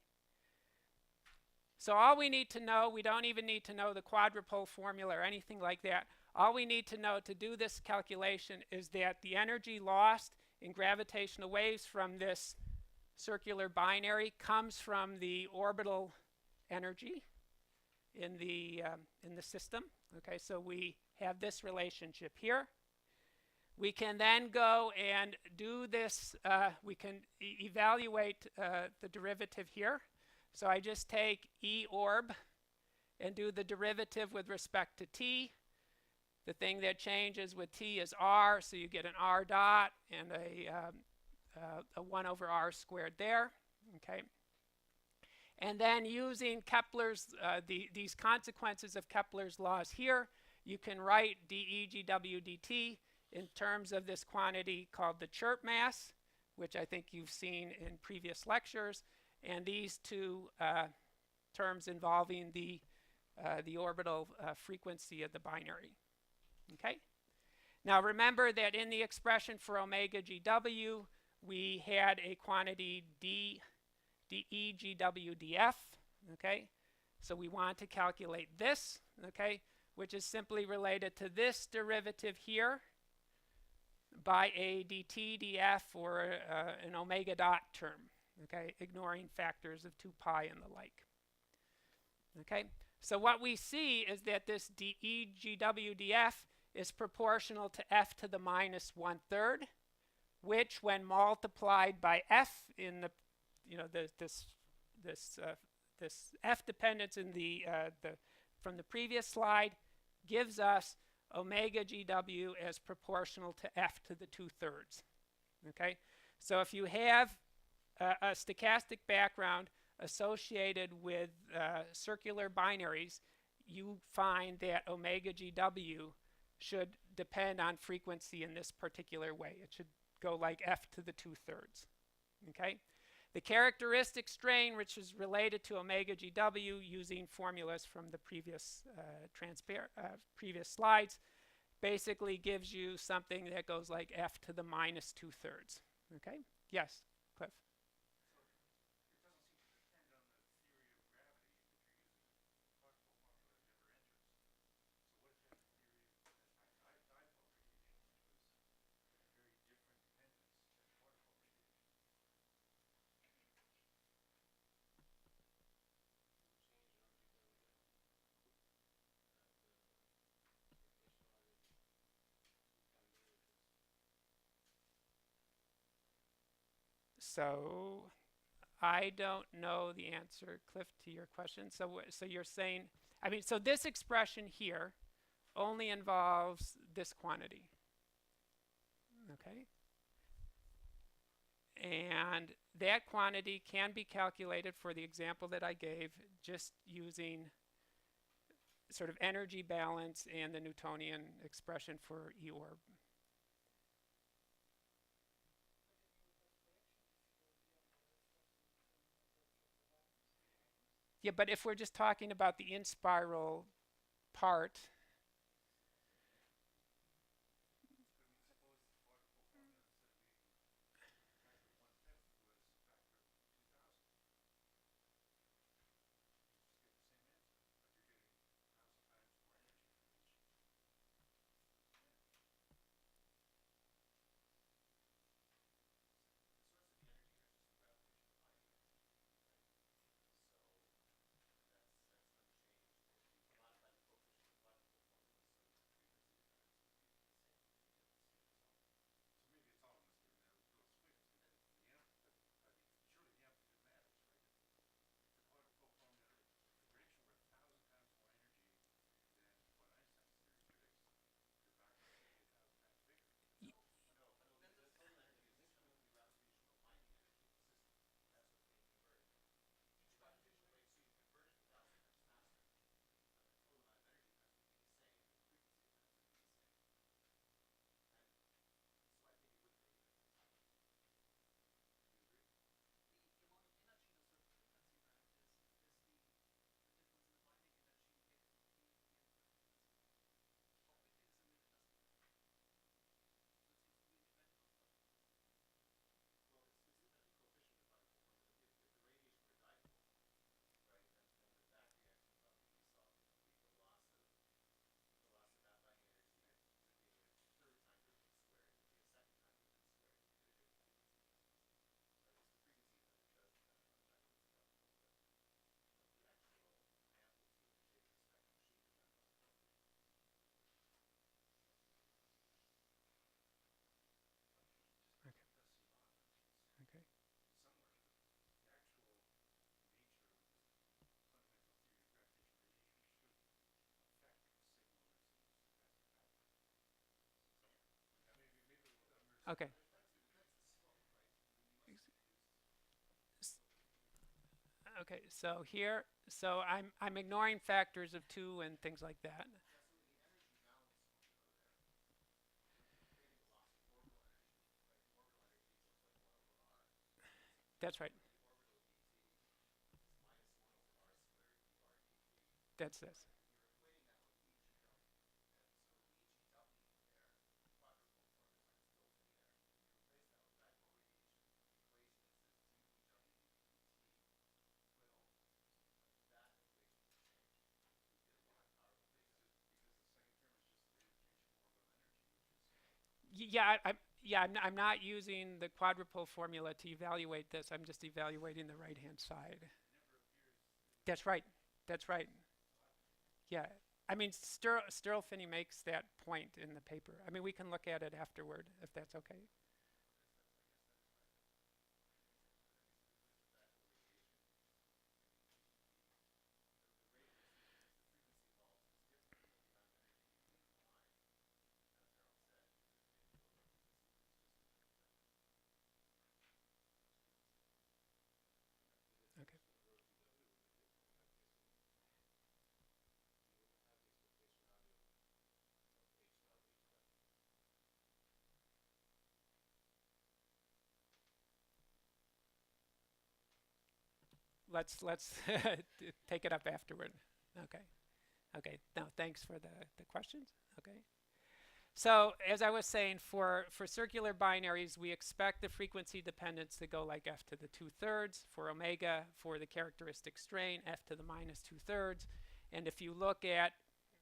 So all we need to know, we don't even need to know the quadrupole formula or anything like that. All we need to know to do this calculation is that the energy lost in gravitational waves from this circular binary comes from the orbital energy in the system. Okay, so we have this relationship here. We can then go and do this. We can evaluate the derivative here. So I just take E orb and do the derivative with respect to t. The thing that changes with t is r, so you get an r dot and a 1 over r squared there. Okay. And then using Kepler's, these consequences of Kepler's laws here, you can write dE GW dt in terms of this quantity called the chirp mass, which I think you've seen in previous lectures, and these two terms involving the orbital frequency of the binary. Okay. Now remember that in the expression for omega GW, we had a quantity dE GW dF. Okay. So we want to calculate this. Okay, which is simply related to this derivative here by a dt df or an omega dot term, okay, ignoring factors of 2 pi and the like. Okay, so what we see is that this dE GW dF is proportional to f to the minus 1/3, which when multiplied by f in the, this f dependence in the from the previous slide gives us omega GW as proportional to f to the 2/3. Okay, so if you have a stochastic background associated with circular binaries, you find that omega GW should depend on frequency in this particular way. It should go like f to the 2/3. Okay, the characteristic strain, which is related to omega GW using formulas from the previous previous slides, basically gives you something that goes like f to the minus 2/3. Okay, yes, Cliff. So I don't know the answer, Cliff, to your question. So you're saying, I mean, so this expression here only involves this quantity. Okay. And that quantity can be calculated for the example that I gave just using sort of energy balance and the Newtonian expression for E orb. Yeah, but if we're just talking about the in-spiral part, Okay. Okay, so here, so I'm ignoring factors of 2 and things like that. That's right. That's this. Yeah, I'm not using the quadruple formula to evaluate this. I'm just evaluating the right-hand side. That's right. That's right. Yeah. I mean, Sturlfinney makes that point in the paper. I mean, we can look at it afterward if that's okay. Okay. Let's take it up afterward. Okay. Okay. No, thanks for the questions. Okay. So as I was saying, for circular binaries, we expect the frequency dependence to go like f to the 2/3 for omega. For the characteristic strain, f to the minus 2/3. And if you look at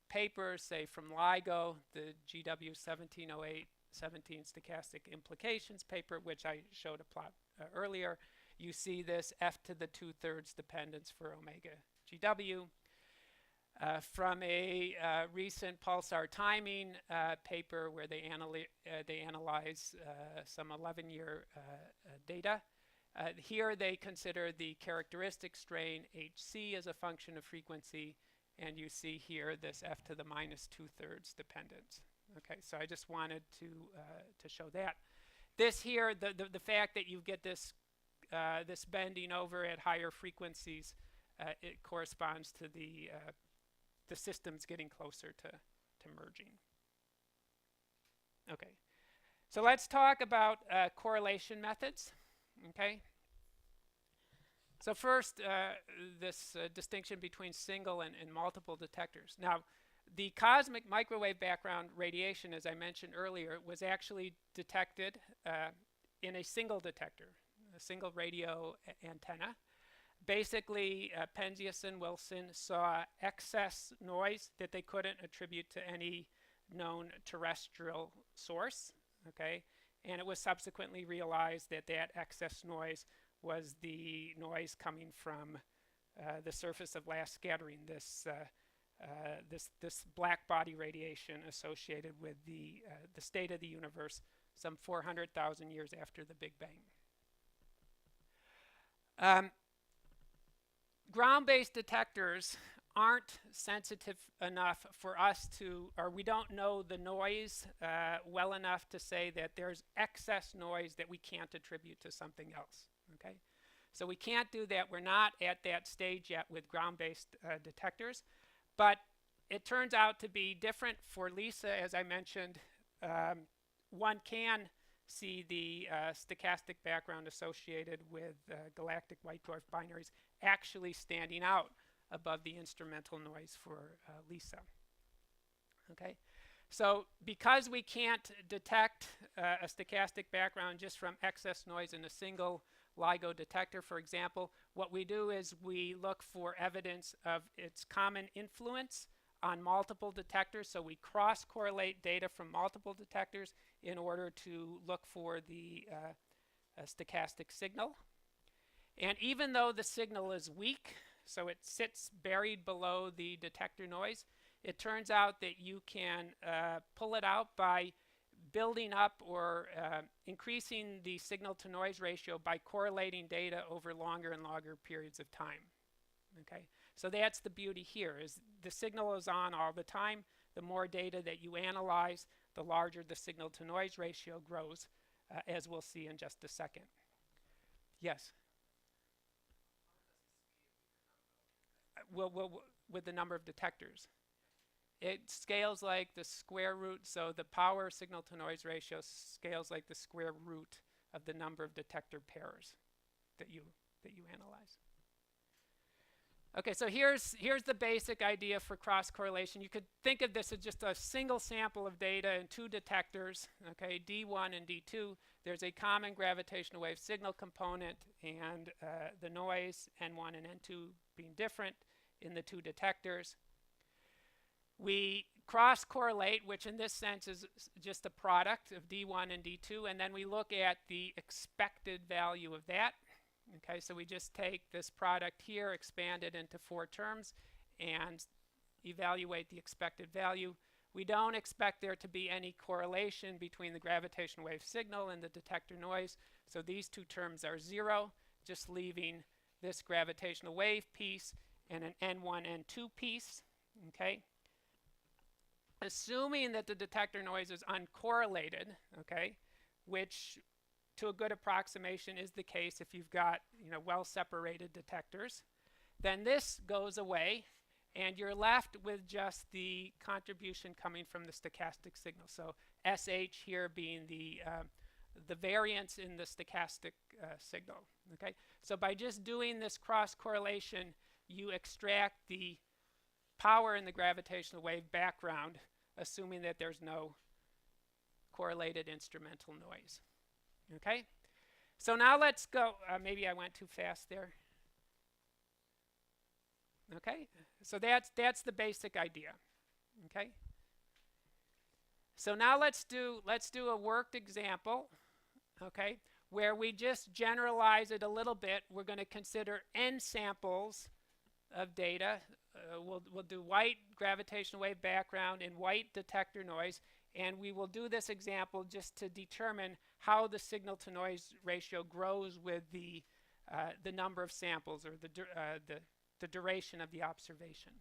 papers, say from LIGO, the GW 1708 17 stochastic implications paper, which I showed a plot earlier, you see this f to the 2/3 dependence for omega GW. From a recent pulsar timing paper where they analyze some 11-year data. Here they consider the characteristic strain HC as a function of frequency, and you see here this f to the minus 2/3 dependence. Okay, so I just wanted to show that. This here, the fact that you get this this bending over at higher frequencies, it corresponds to the systems getting closer to merging. Okay, so let's talk about correlation methods. Okay, so first, this distinction between single and multiple detectors. Now, the cosmic microwave background radiation, as I mentioned earlier, was actually detected in a single detector, a single radio antenna. Basically, Penzias and Wilson saw excess noise that they couldn't attribute to any known terrestrial source. Okay, and it was subsequently realized that that excess noise was the noise coming from the surface of last scattering, this black body radiation associated with the state of the universe some 400,000 years after the Big Bang. Ground-based detectors aren't sensitive enough for us to, or we don't know the noise well enough to say that there's excess noise that we can't attribute to something else. Okay, so we can't do that. We're not at that stage yet with ground-based detectors, but it turns out to be different for LISA. As I mentioned, one can see the stochastic background associated with galactic white dwarf binaries actually standing out above the instrumental noise for LISA. Okay, so because we can't detect a stochastic background just from excess noise in a single LIGO detector, for example, what we do is we look for evidence of its common influence on multiple detectors. So we cross-correlate data from multiple detectors in order to look for the stochastic signal. And even though the signal is weak, so it sits buried below the detector noise, it turns out that you can pull it out by building up or increasing the signal to noise ratio by correlating data over longer and longer periods of time. Okay, so that's the beauty here, is the signal is on all the time. The more data that you analyze, the larger the signal to noise ratio grows. as we'll see in just a second. Yes? With the number of detectors. It scales like the square root, so the power signal to noise ratio scales like the square root of the number of detector pairs that you analyze. Okay, so here's the basic idea for cross correlation. You could think of this as just a single sample of data and two detectors, okay, D1 and D2. There's a common gravitational wave signal component and the noise N1 and N2 being different in the two detectors. We cross correlate, which in this sense is just a product of D1 and D2, and then we look at the expected value of that. Okay, so we just take this product here, expand it into 4 terms, and evaluate the expected value. We don't expect there to be any correlation between the gravitational wave signal and the detector noise, so these 2 terms are 0, just leaving this gravitational wave piece and an N1, N2 piece. Okay, assuming that the detector noise is uncorrelated, okay, which to a good approximation is the case if you've got well separated detectors, then this goes away and you're left with just the contribution coming from the stochastic signal. So SH here being the variance in the stochastic signal. Okay, so by just doing this cross correlation, you extract the power in the gravitational wave background, assuming that there's no correlated instrumental noise. Okay, so now let's go. Maybe I went too fast there. Okay, so that's the basic idea. Okay, so now let's do a worked example. Okay, where we just generalize it a little bit. We're going to consider n samples of data. We'll do white gravitational wave background and white detector noise, and we will do this example just to determine how the signal to noise ratio grows with the number of samples or the duration of the observation.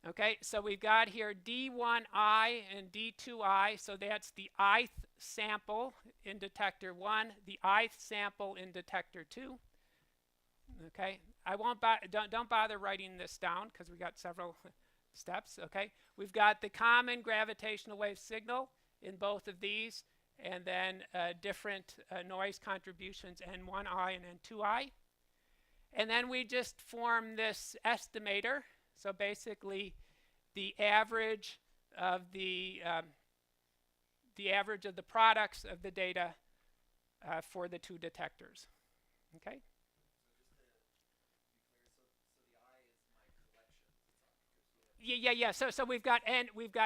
Okay, so we've got here D1I and D2I, so that's the ith sample in detector 1, the ith sample in detector 2. Okay, I won't don't bother writing this down because we got several steps. Okay, we've got the common gravitational wave signal in both of these, and then different noise contributions N1I and N2I, and then we just form this estimator. So basically, the average of the products of the data for the 2 detectors. Okay. Yeah. So we've got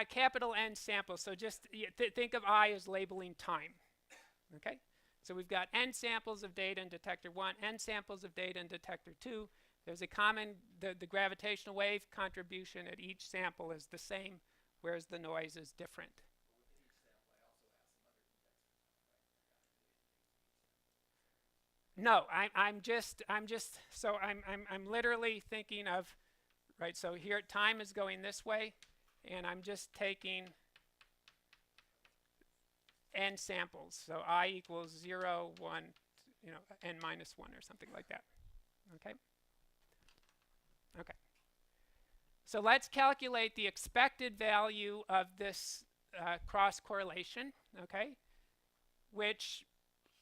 capital N samples. So just think of I as labeling time. Okay. So we've got n samples of data in detector 1, n samples of data in detector 2. There's a common, the gravitational wave contribution at each sample is the same, whereas the noise is different. No, I'm literally thinking of, right, so here time is going this way, and I'm just taking n samples. So I equals 0, 1, n minus 1 or something like that. Okay. Okay. So let's calculate the expected value of this cross correlation, okay, which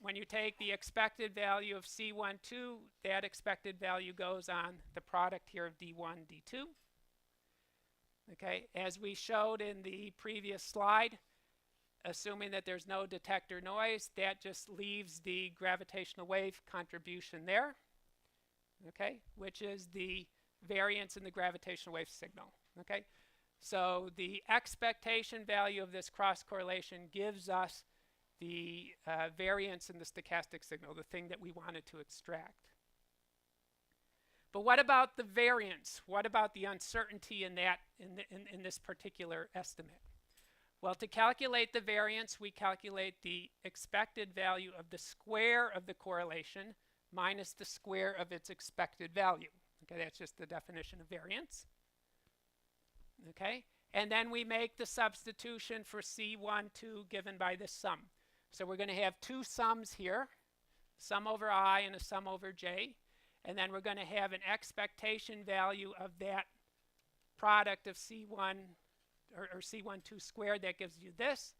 when you take the expected value of C12, that expected value goes on the product here of D1, D2. Okay, as we showed in the previous slide, assuming that there's no detector noise, that just leaves the gravitational wave contribution there, okay, which is the variance in the gravitational wave signal. Okay, so the expectation value of this cross correlation gives us the variance in the stochastic signal, the thing that we wanted to extract. But what about the variance? What about the uncertainty in that in this particular estimate? Well, to calculate the variance, we calculate the expected value of the square of the correlation minus the square of its expected value. Okay, that's just the definition of variance. Okay, and then we make the substitution for C12 given by this sum. So we're going to have two sums here, sum over I and a sum over j. And then we're going to have an expectation value of that product of C1 or C12 squared that gives you this.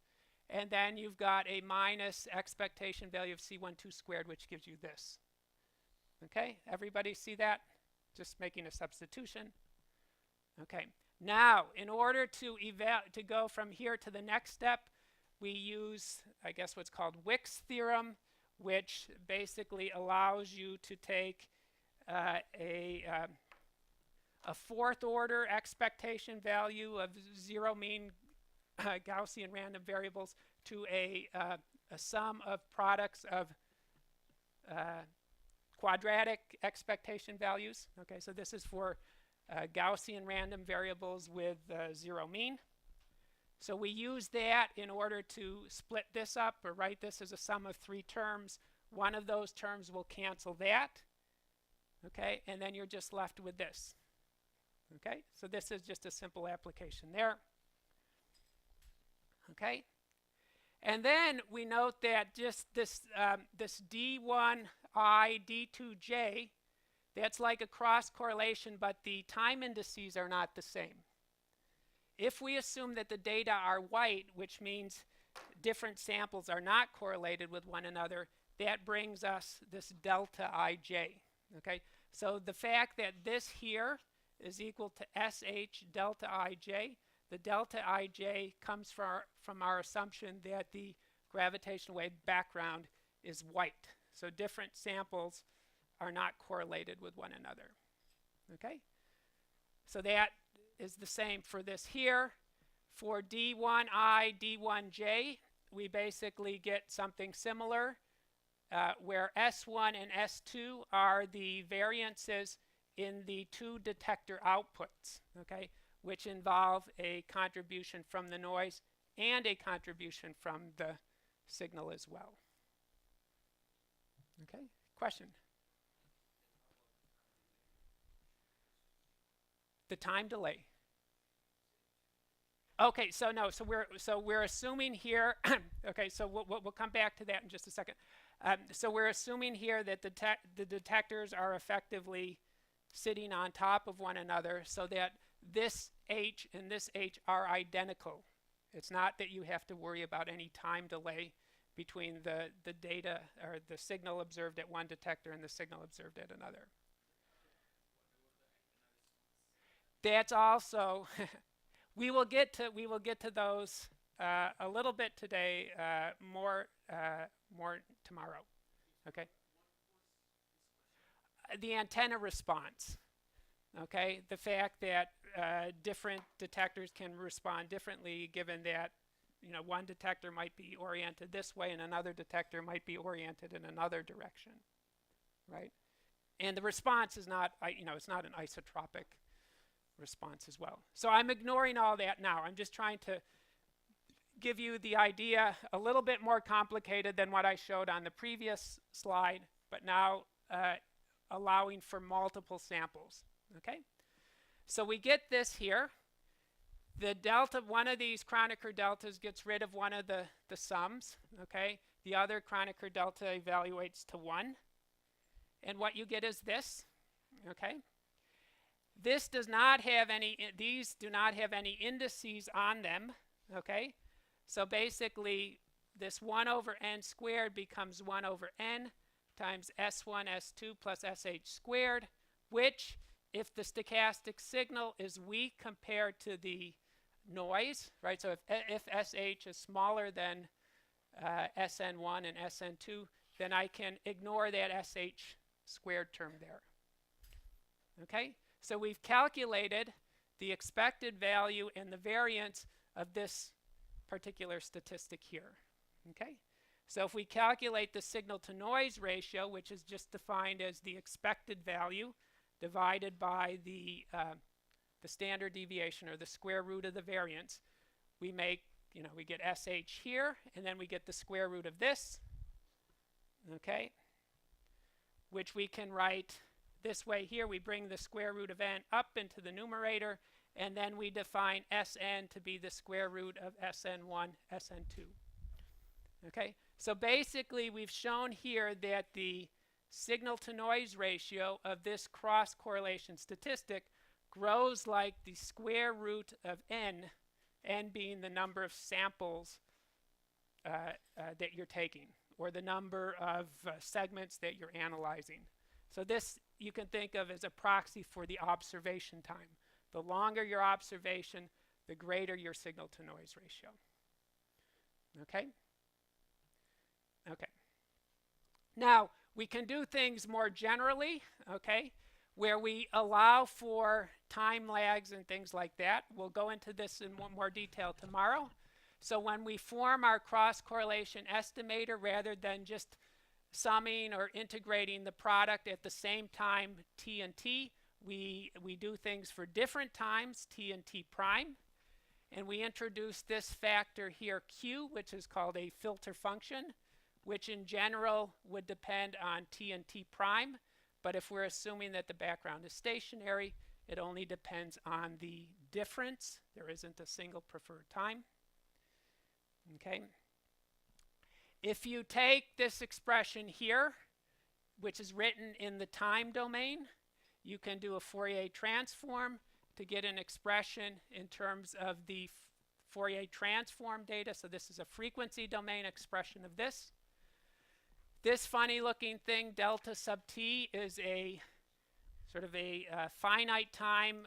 And then you've got a minus expectation value of C12 squared, which gives you this. Okay, everybody see that? Just making a substitution. Okay, now in order to go from here to the next step, we use, I guess, what's called Wick's theorem, which basically allows you to take a fourth order expectation value of zero mean Gaussian random variables to a sum of products of quadratic expectation values. Okay, so this is for Gaussian random variables with zero mean. So we use that in order to split this up or write this as a sum of three terms. One of those terms will cancel that. Okay, and then you're just left with this. Okay, so this is just a simple application there. Okay, and then we note that just this this d1i, d2j, that's like a cross correlation, but the time indices are not the same. If we assume that the data are white, which means different samples are not correlated with one another, that brings us this delta ij. Okay, so the fact that this here is equal to sh delta ij, the delta ij comes from our assumption that the gravitational wave background is white. So different samples are not correlated with one another. Okay, so that is the same for this here. For d1i, d1j, we basically get something similar, where S1 and S2 are the variances in the two detector outputs, okay, which involve a contribution from the noise and a contribution from the signal as well. Okay, question? The time delay. Okay, so no, so we're assuming here. Okay, so we'll come back to that in just a second. So we're assuming here that the detectors are effectively sitting on top of one another, so that this h and this h are identical. It's not that you have to worry about any time delay between the data or the signal observed at one detector and the signal observed at another. That's also we will get to those a little bit today, more tomorrow. Okay. The antenna response. Okay, the fact that different detectors can respond differently, given that one detector might be oriented this way and another detector might be oriented in another direction, right? And the response is not, it's not an isotropic response as well. So I'm ignoring all that now. I'm just trying to give you the idea a little bit more complicated than what I showed on the previous slide, but now allowing for multiple samples. Okay, so we get this here. The delta, one of these Kronecker deltas gets rid of one of the sums. Okay, the other Kronecker delta evaluates to 1, and what you get is this. Okay, this does not have any, these do not have any indices on them. Okay, so basically this 1 over n squared becomes 1 over n times s1 s2 plus sh squared, which, if the stochastic signal is weak compared to the noise, right? So if sh is smaller than sn1 and sn2, then I can ignore that sh squared term there. Okay, so we've calculated the expected value and the variance of this particular statistic here. Okay, so if we calculate the signal to noise ratio, which is just defined as the expected value divided by the standard deviation, or the square root of the variance, we make, we get sh here, and then we get the square root of this, okay, which we can write this way here. We bring the square root of n up into the numerator, and then we define Sn to be the square root of Sn1, Sn2. Okay, So basically, we've shown here that the signal-to-noise ratio of this cross-correlation statistic grows like the square root of n being the number of samples that you're taking, or the number of segments that you're analyzing. So this you can think of as a proxy for the observation time. The longer your observation, the greater your signal-to-noise ratio. Okay? Okay. Now, we can do things more generally, okay, where we allow for time lags and things like that. We'll go into this in more detail tomorrow. So when we form our cross-correlation estimator, rather than just summing or integrating the product at the same time t and t, we do things for different times, t and t prime. And we introduce this factor here, q, which is called a filter function, which in general would depend on t and t prime. But if we're assuming that the background is stationary, it only depends on the difference. There isn't a single preferred time. Okay. If you take this expression here, which is written in the time domain, you can do a Fourier transform to get an expression in terms of the Fourier transform data. So this is a frequency domain expression of this. This funny looking thing, delta sub t, is a sort of a finite time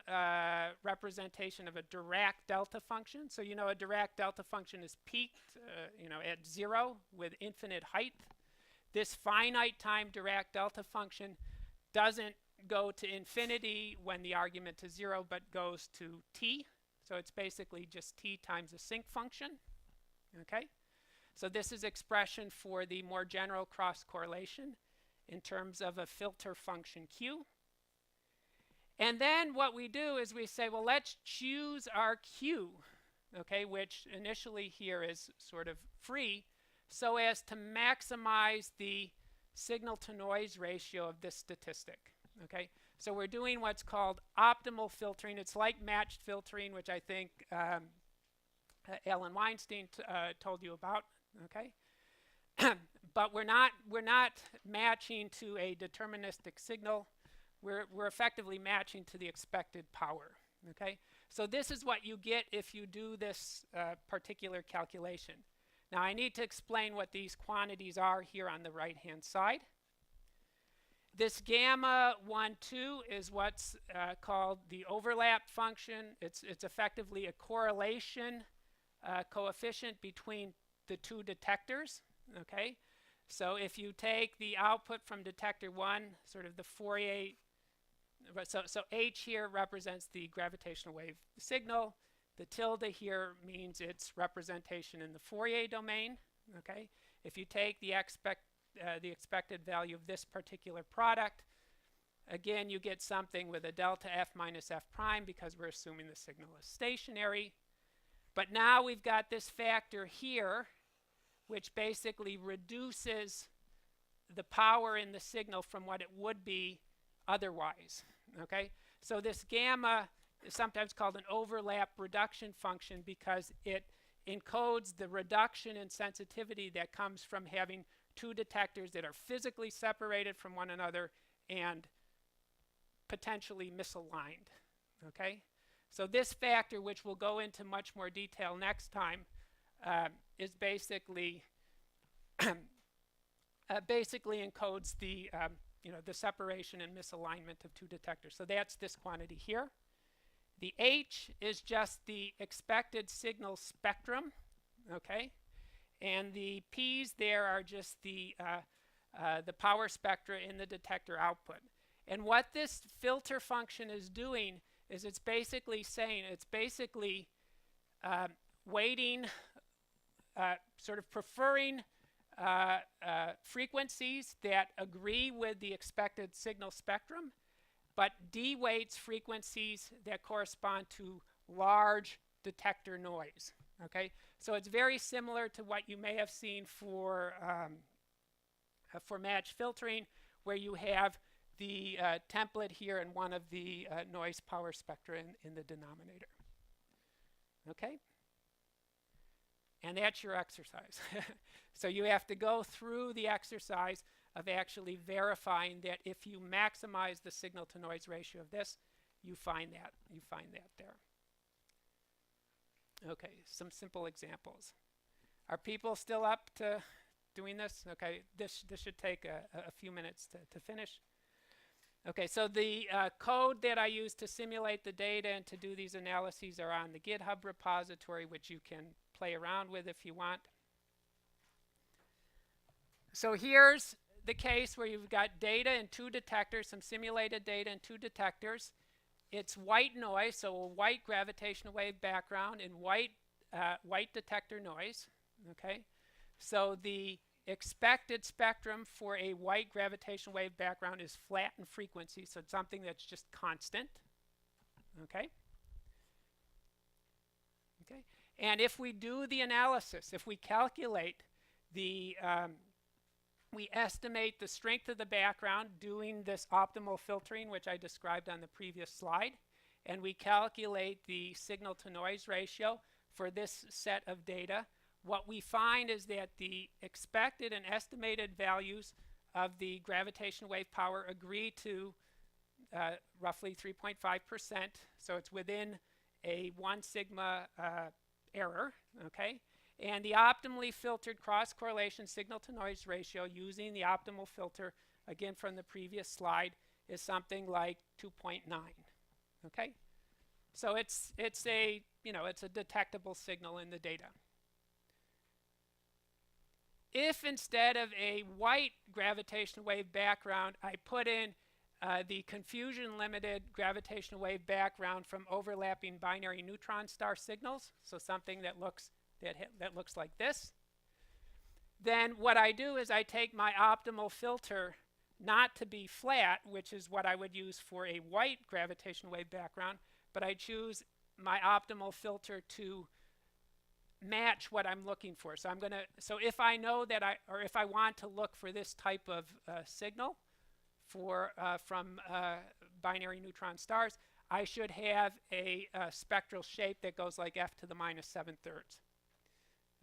representation of a Dirac delta function. So you know a Dirac delta function is peaked at 0 with infinite height. This finite time Dirac delta function doesn't go to infinity when the argument is 0, but goes to t. So it's basically just t times a sinc function. Okay? So this is expression for the more general cross correlation in terms of a filter function q. And then what we do is we say, well, let's choose our q, okay, which initially here is sort of free, so as to maximize the signal-to-noise ratio of this statistic. Okay, so we're doing what's called optimal filtering. It's like matched filtering, which I think Alan Weinstein told you about. Okay, but we're not matching to a deterministic signal. We're effectively matching to the expected power. Okay, so this is what you get if you do this particular calculation. Now I need to explain what these quantities are here on the right hand side. This gamma 1, 2 is what's called the overlap function. It's effectively a correlation coefficient between the two detectors. Okay, so if you take the output from detector 1, sort of the Fourier, so h here represents the gravitational wave signal. The tilde here means its representation in the Fourier domain. Okay, if you take the expected value of this particular product, again you get something with a delta f minus f prime because we're assuming the signal is stationary. But now we've got this factor here, which basically reduces the power in the signal from what it would be otherwise. Okay, so this gamma is sometimes called an overlap reduction function because it encodes the reduction in sensitivity that comes from having two detectors that are physically separated from one another and potentially misaligned. Okay, so this factor, which we'll go into much more detail next time, is basically basically encodes the the separation and misalignment of two detectors. So that's this quantity here. The h is just the expected signal spectrum. Okay, and the p's there are just the power spectra in the detector output. And what this filter function is doing is it's basically saying, it's basically weighting, sort of preferring frequencies that agree with the expected signal spectrum, but de-weights frequencies that correspond to large detector noise. Okay, so it's very similar to what you may have seen for match filtering, where you have the template here and one of the noise power spectra in the denominator. Okay. And that's your exercise. So you have to go through the exercise of actually verifying that if you maximize the signal to noise ratio of this, you find that there. Okay, some simple examples. Are people still up to doing this? Okay, this should take a few minutes to finish. Okay, so the code that I use to simulate the data and to do these analyses are on the GitHub repository, which you can play around with if you want. So here's the case where you've got data in 2 detectors, some simulated data in 2 detectors. It's white noise, so a white gravitational wave background and white detector noise. Okay, so the expected spectrum for a white gravitational wave background is flat in frequency, so it's something that's just constant. Okay. Okay. And if we do the analysis, if we calculate the, we estimate the strength of the background doing this optimal filtering, which I described on the previous slide, and we calculate the signal to noise ratio for this set of data, what we find is that the expected and estimated values of the gravitational wave power agree to roughly 3.5%. So it's within a 1 sigma error. Okay? And the optimally filtered cross correlation signal to noise ratio using the optimal filter, again from the previous slide, is something like 2.9. Okay? So it's a detectable signal in the data. If instead of a white gravitational wave background, I put in the confusion limited gravitational wave background from overlapping binary neutron star signals, so something that looks like this, then what I do is I take my optimal filter not to be flat, which is what I would use for a white gravitational wave background, but I choose my optimal filter to match what I'm looking for. So so if I know that if I want to look for this type of signal from binary neutron stars, I should have a spectral shape that goes like f to the -7/3.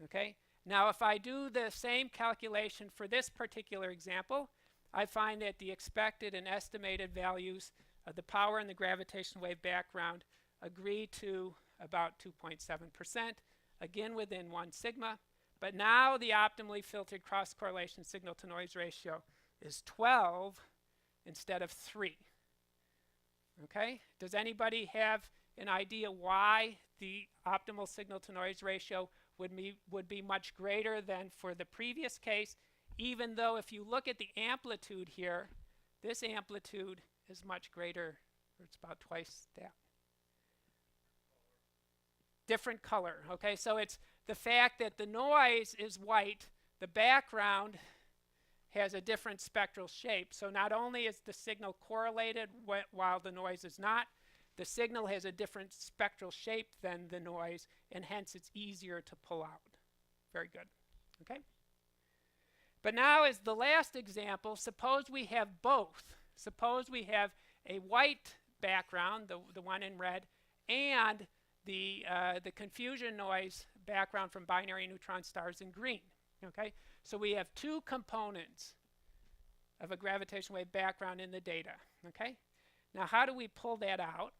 Okay. Now, if I do the same calculation for this particular example, I find that the expected and estimated values of the power and the gravitational wave background agree to about 2.7%. Again within 1 sigma, but now the optimally filtered cross correlation signal to noise ratio is 12 instead of 3. Okay, does anybody have an idea why the optimal signal to noise ratio would be much greater than for the previous case, even though if you look at the amplitude here, this amplitude is much greater, or it's about twice that. Different color. Okay, so it's the fact that the noise is white, the background has a different spectral shape. So not only is the signal correlated while the noise is not, the signal has a different spectral shape than the noise, and hence it's easier to pull out. Very good. Okay. But now as the last example, suppose we have both. Suppose we have a white background, the one in red, and the confusion noise background from binary neutron stars in green. Okay, so we have 2 components of a gravitational wave background in the data. Okay, now how do we pull that out?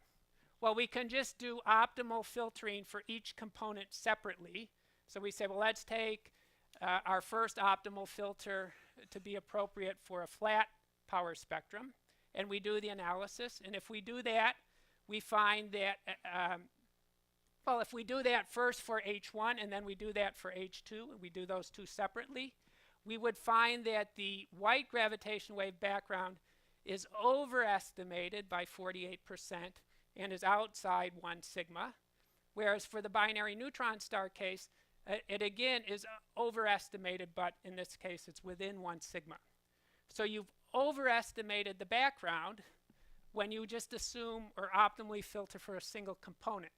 Well, we can just do optimal filtering for each component separately. So we say, well, let's take our first optimal filter to be appropriate for a flat power spectrum, and we do the analysis. And if we do that, we find that well, if we do that first for H1 and then we do that for H2, and we do those 2 separately, we would find that the white gravitational wave background is overestimated by 48% and is outside 1 sigma, whereas for the binary neutron star case, it again is overestimated, but in this case it's within 1 sigma. So you've overestimated the background when you just assume or optimally filter for a single component.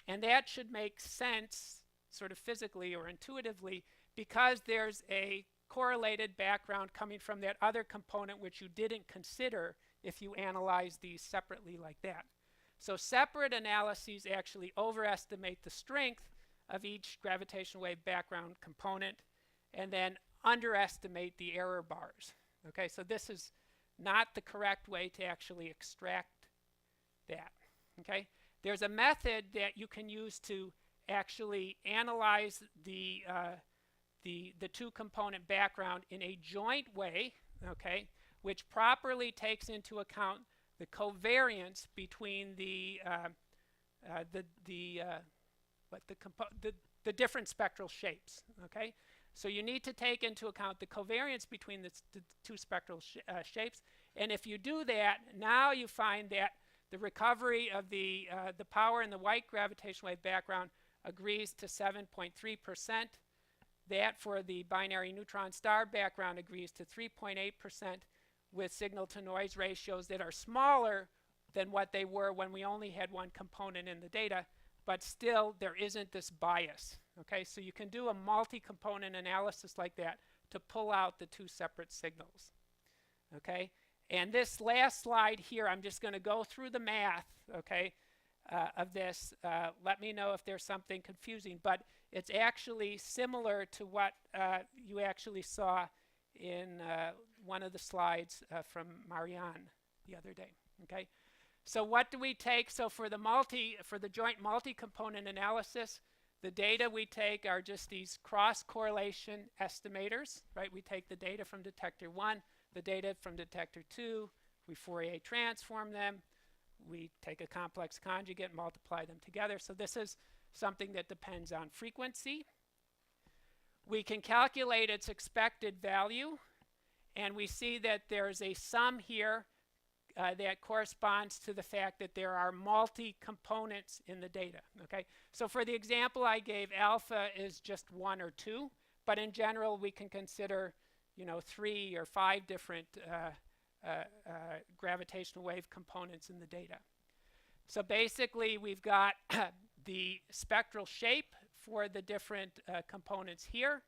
And that should make sense sort of physically or intuitively because there's a correlated background coming from that other component which you didn't consider if you analyze these separately like that. So separate analyses actually overestimate the strength of each gravitational wave background component, and then underestimate the error bars. Okay, so this is not the correct way to actually extract that. Okay, there's a method that you can use to actually analyze the two component background in a joint way, okay, which properly takes into account the covariance between the different spectral shapes. Okay, so you need to take into account the covariance between the two spectral shapes, and if you do that, now you find that the recovery of the power in the white gravitational wave background agrees to 7.3%. That for the binary neutron star background agrees to 3.8%, with signal to noise ratios that are smaller than what they were when we only had one component in the data, but still there isn't this bias. Okay, so you can do a multi-component analysis like that to pull out the two separate signals. Okay, and this last slide here, I'm just going to go through the math, okay, of this. Let me know if there's something confusing, but it's actually similar to what you actually saw in one of the slides from Marianne the other day. Okay, so what do we take? So for the joint multi-component analysis, the data we take are just these cross correlation estimators, right? We take the data from detector 1, the data from detector 2, we Fourier transform them, we take a complex conjugate, multiply them together. So this is something that depends on frequency. We can calculate its expected value, and we see that there's a sum here that corresponds to the fact that there are multi-components in the data. Okay, so for the example I gave, alpha is just 1 or 2, but in general we can consider, 3 or 5 different gravitational wave components in the data. So basically we've got the spectral shape for the different components here.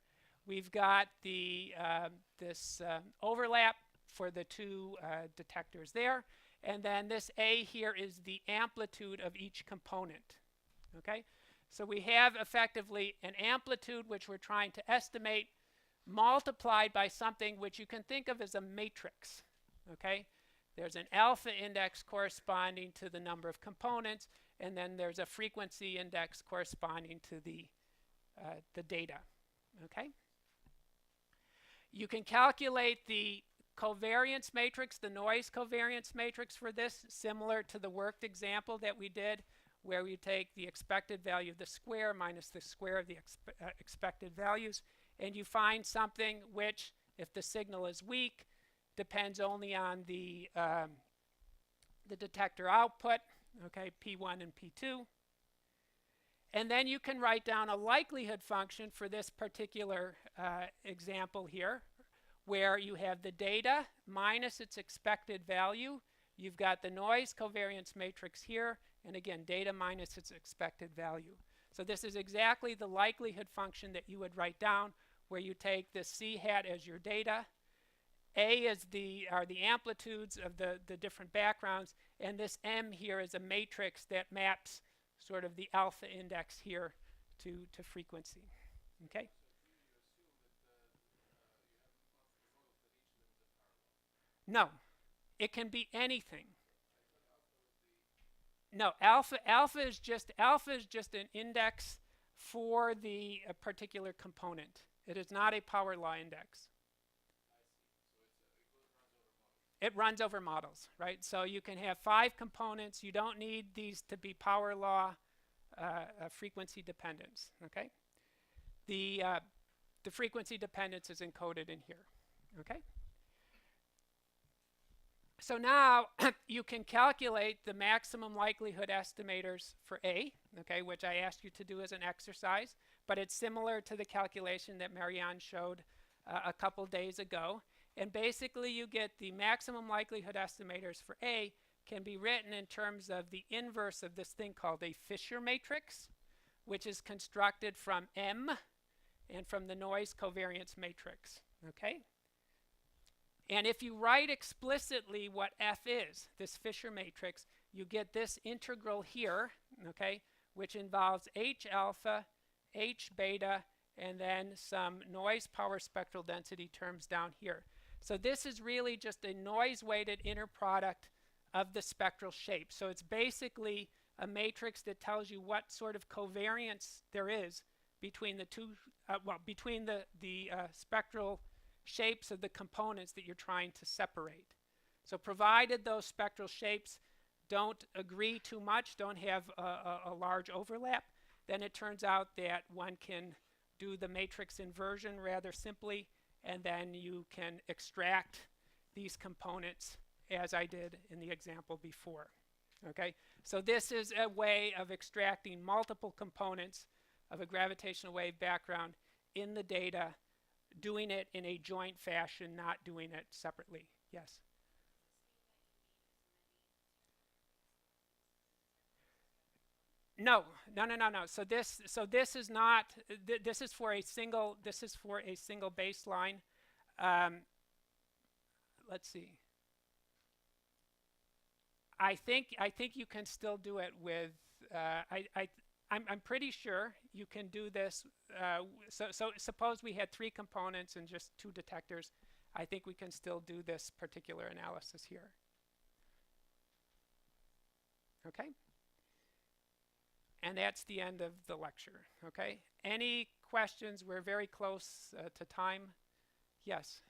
We've got this overlap for the two detectors there, and then this A here is the amplitude of each component. Okay, so we have effectively an amplitude which we're trying to estimate, multiplied by something which you can think of as a matrix. Okay, there's an alpha index corresponding to the number of components, and then there's a frequency index corresponding to the data. Okay, you can calculate the covariance matrix, the noise covariance matrix for this, similar to the worked example that we did, where we take the expected value of the square minus the square of the expected values, and you find something which, if the signal is weak, depends only on the detector output, okay, P1 and P2. And then you can write down a likelihood function for this particular example here, where you have the data minus its expected value. You've got the noise covariance matrix here, and again, data minus its expected value. So this is exactly the likelihood function that you would write down, where you take the C hat as your data. A are the amplitudes of the different backgrounds, and this M here is a matrix that maps sort of the alpha index here to frequency. Okay? No, it can be anything. No, alpha is just an index for the particular component. It is not a power law index. It runs over models, right? So you can have 5 components. You don't need these to be power law frequency dependence. Okay, the frequency dependence is encoded in here. Okay. So now you can calculate the maximum likelihood estimators for A, okay, which I asked you to do as an exercise, but it's similar to the calculation that Marianne showed a couple days ago. And basically you get the maximum likelihood estimators for A can be written in terms of the inverse of this thing called a Fisher matrix, which is constructed from M and from the noise covariance matrix. Okay? And if you write explicitly what F is, this Fisher matrix, you get this integral here, okay, which involves H alpha H beta, and then some noise power spectral density terms down here. So this is really just a noise-weighted inner product of the spectral shape. So it's basically a matrix that tells you what sort of covariance there is between the two, between the spectral shapes of the components that you're trying to separate. So provided those spectral shapes don't agree too much, don't have a large overlap, then it turns out that one can do the matrix inversion rather simply, and then you can extract these components as I did in the example before. Okay, so this is a way of extracting multiple components of a gravitational wave background in the data, doing it in a joint fashion, not doing it separately. Yes? No, no, no, no, no. So this is not. This is for a single. This is for a single baseline. Um, let's see. I think you can still do it with. I'm pretty sure you can do this. So suppose we had three components and just two detectors. I think we can still do this particular analysis here. Okay. And that's the end of the lecture. Okay. Any questions? We're very close to time. Yes.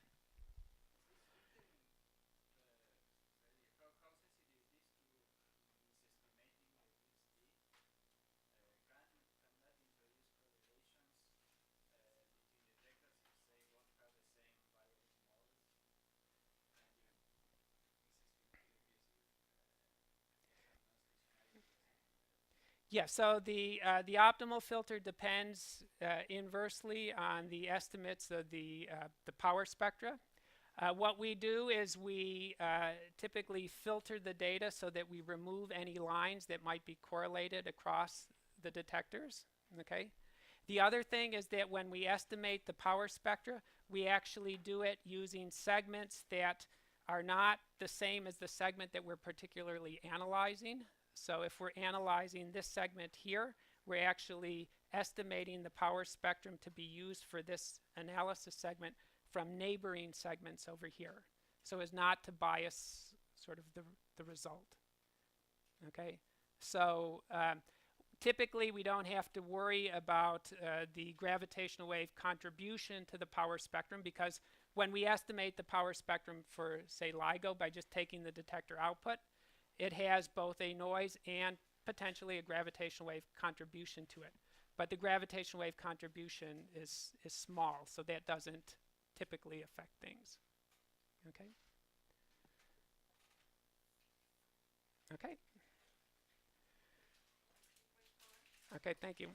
Yeah, so the optimal filter depends inversely on the estimates of the power spectra. What we do is we typically filter the data so that we remove any lines that might be correlated across the detectors. Okay. The other thing is that when we estimate the power spectra, we actually do it using segments that are not the same as the segment that we're particularly analyzing. So if we're analyzing this segment here, we're actually estimating the power spectrum to be used for this analysis segment from neighboring segments over here, so as not to bias sort of the result. Okay, so typically we don't have to worry about the gravitational wave contribution to the power spectrum, because when we estimate the power spectrum for, say, LIGO by just taking the detector output, it has both a noise and potentially a gravitational wave contribution to it. But the gravitational wave contribution is small, so that doesn't typically affect things. Okay? Okay. Okay, thank you.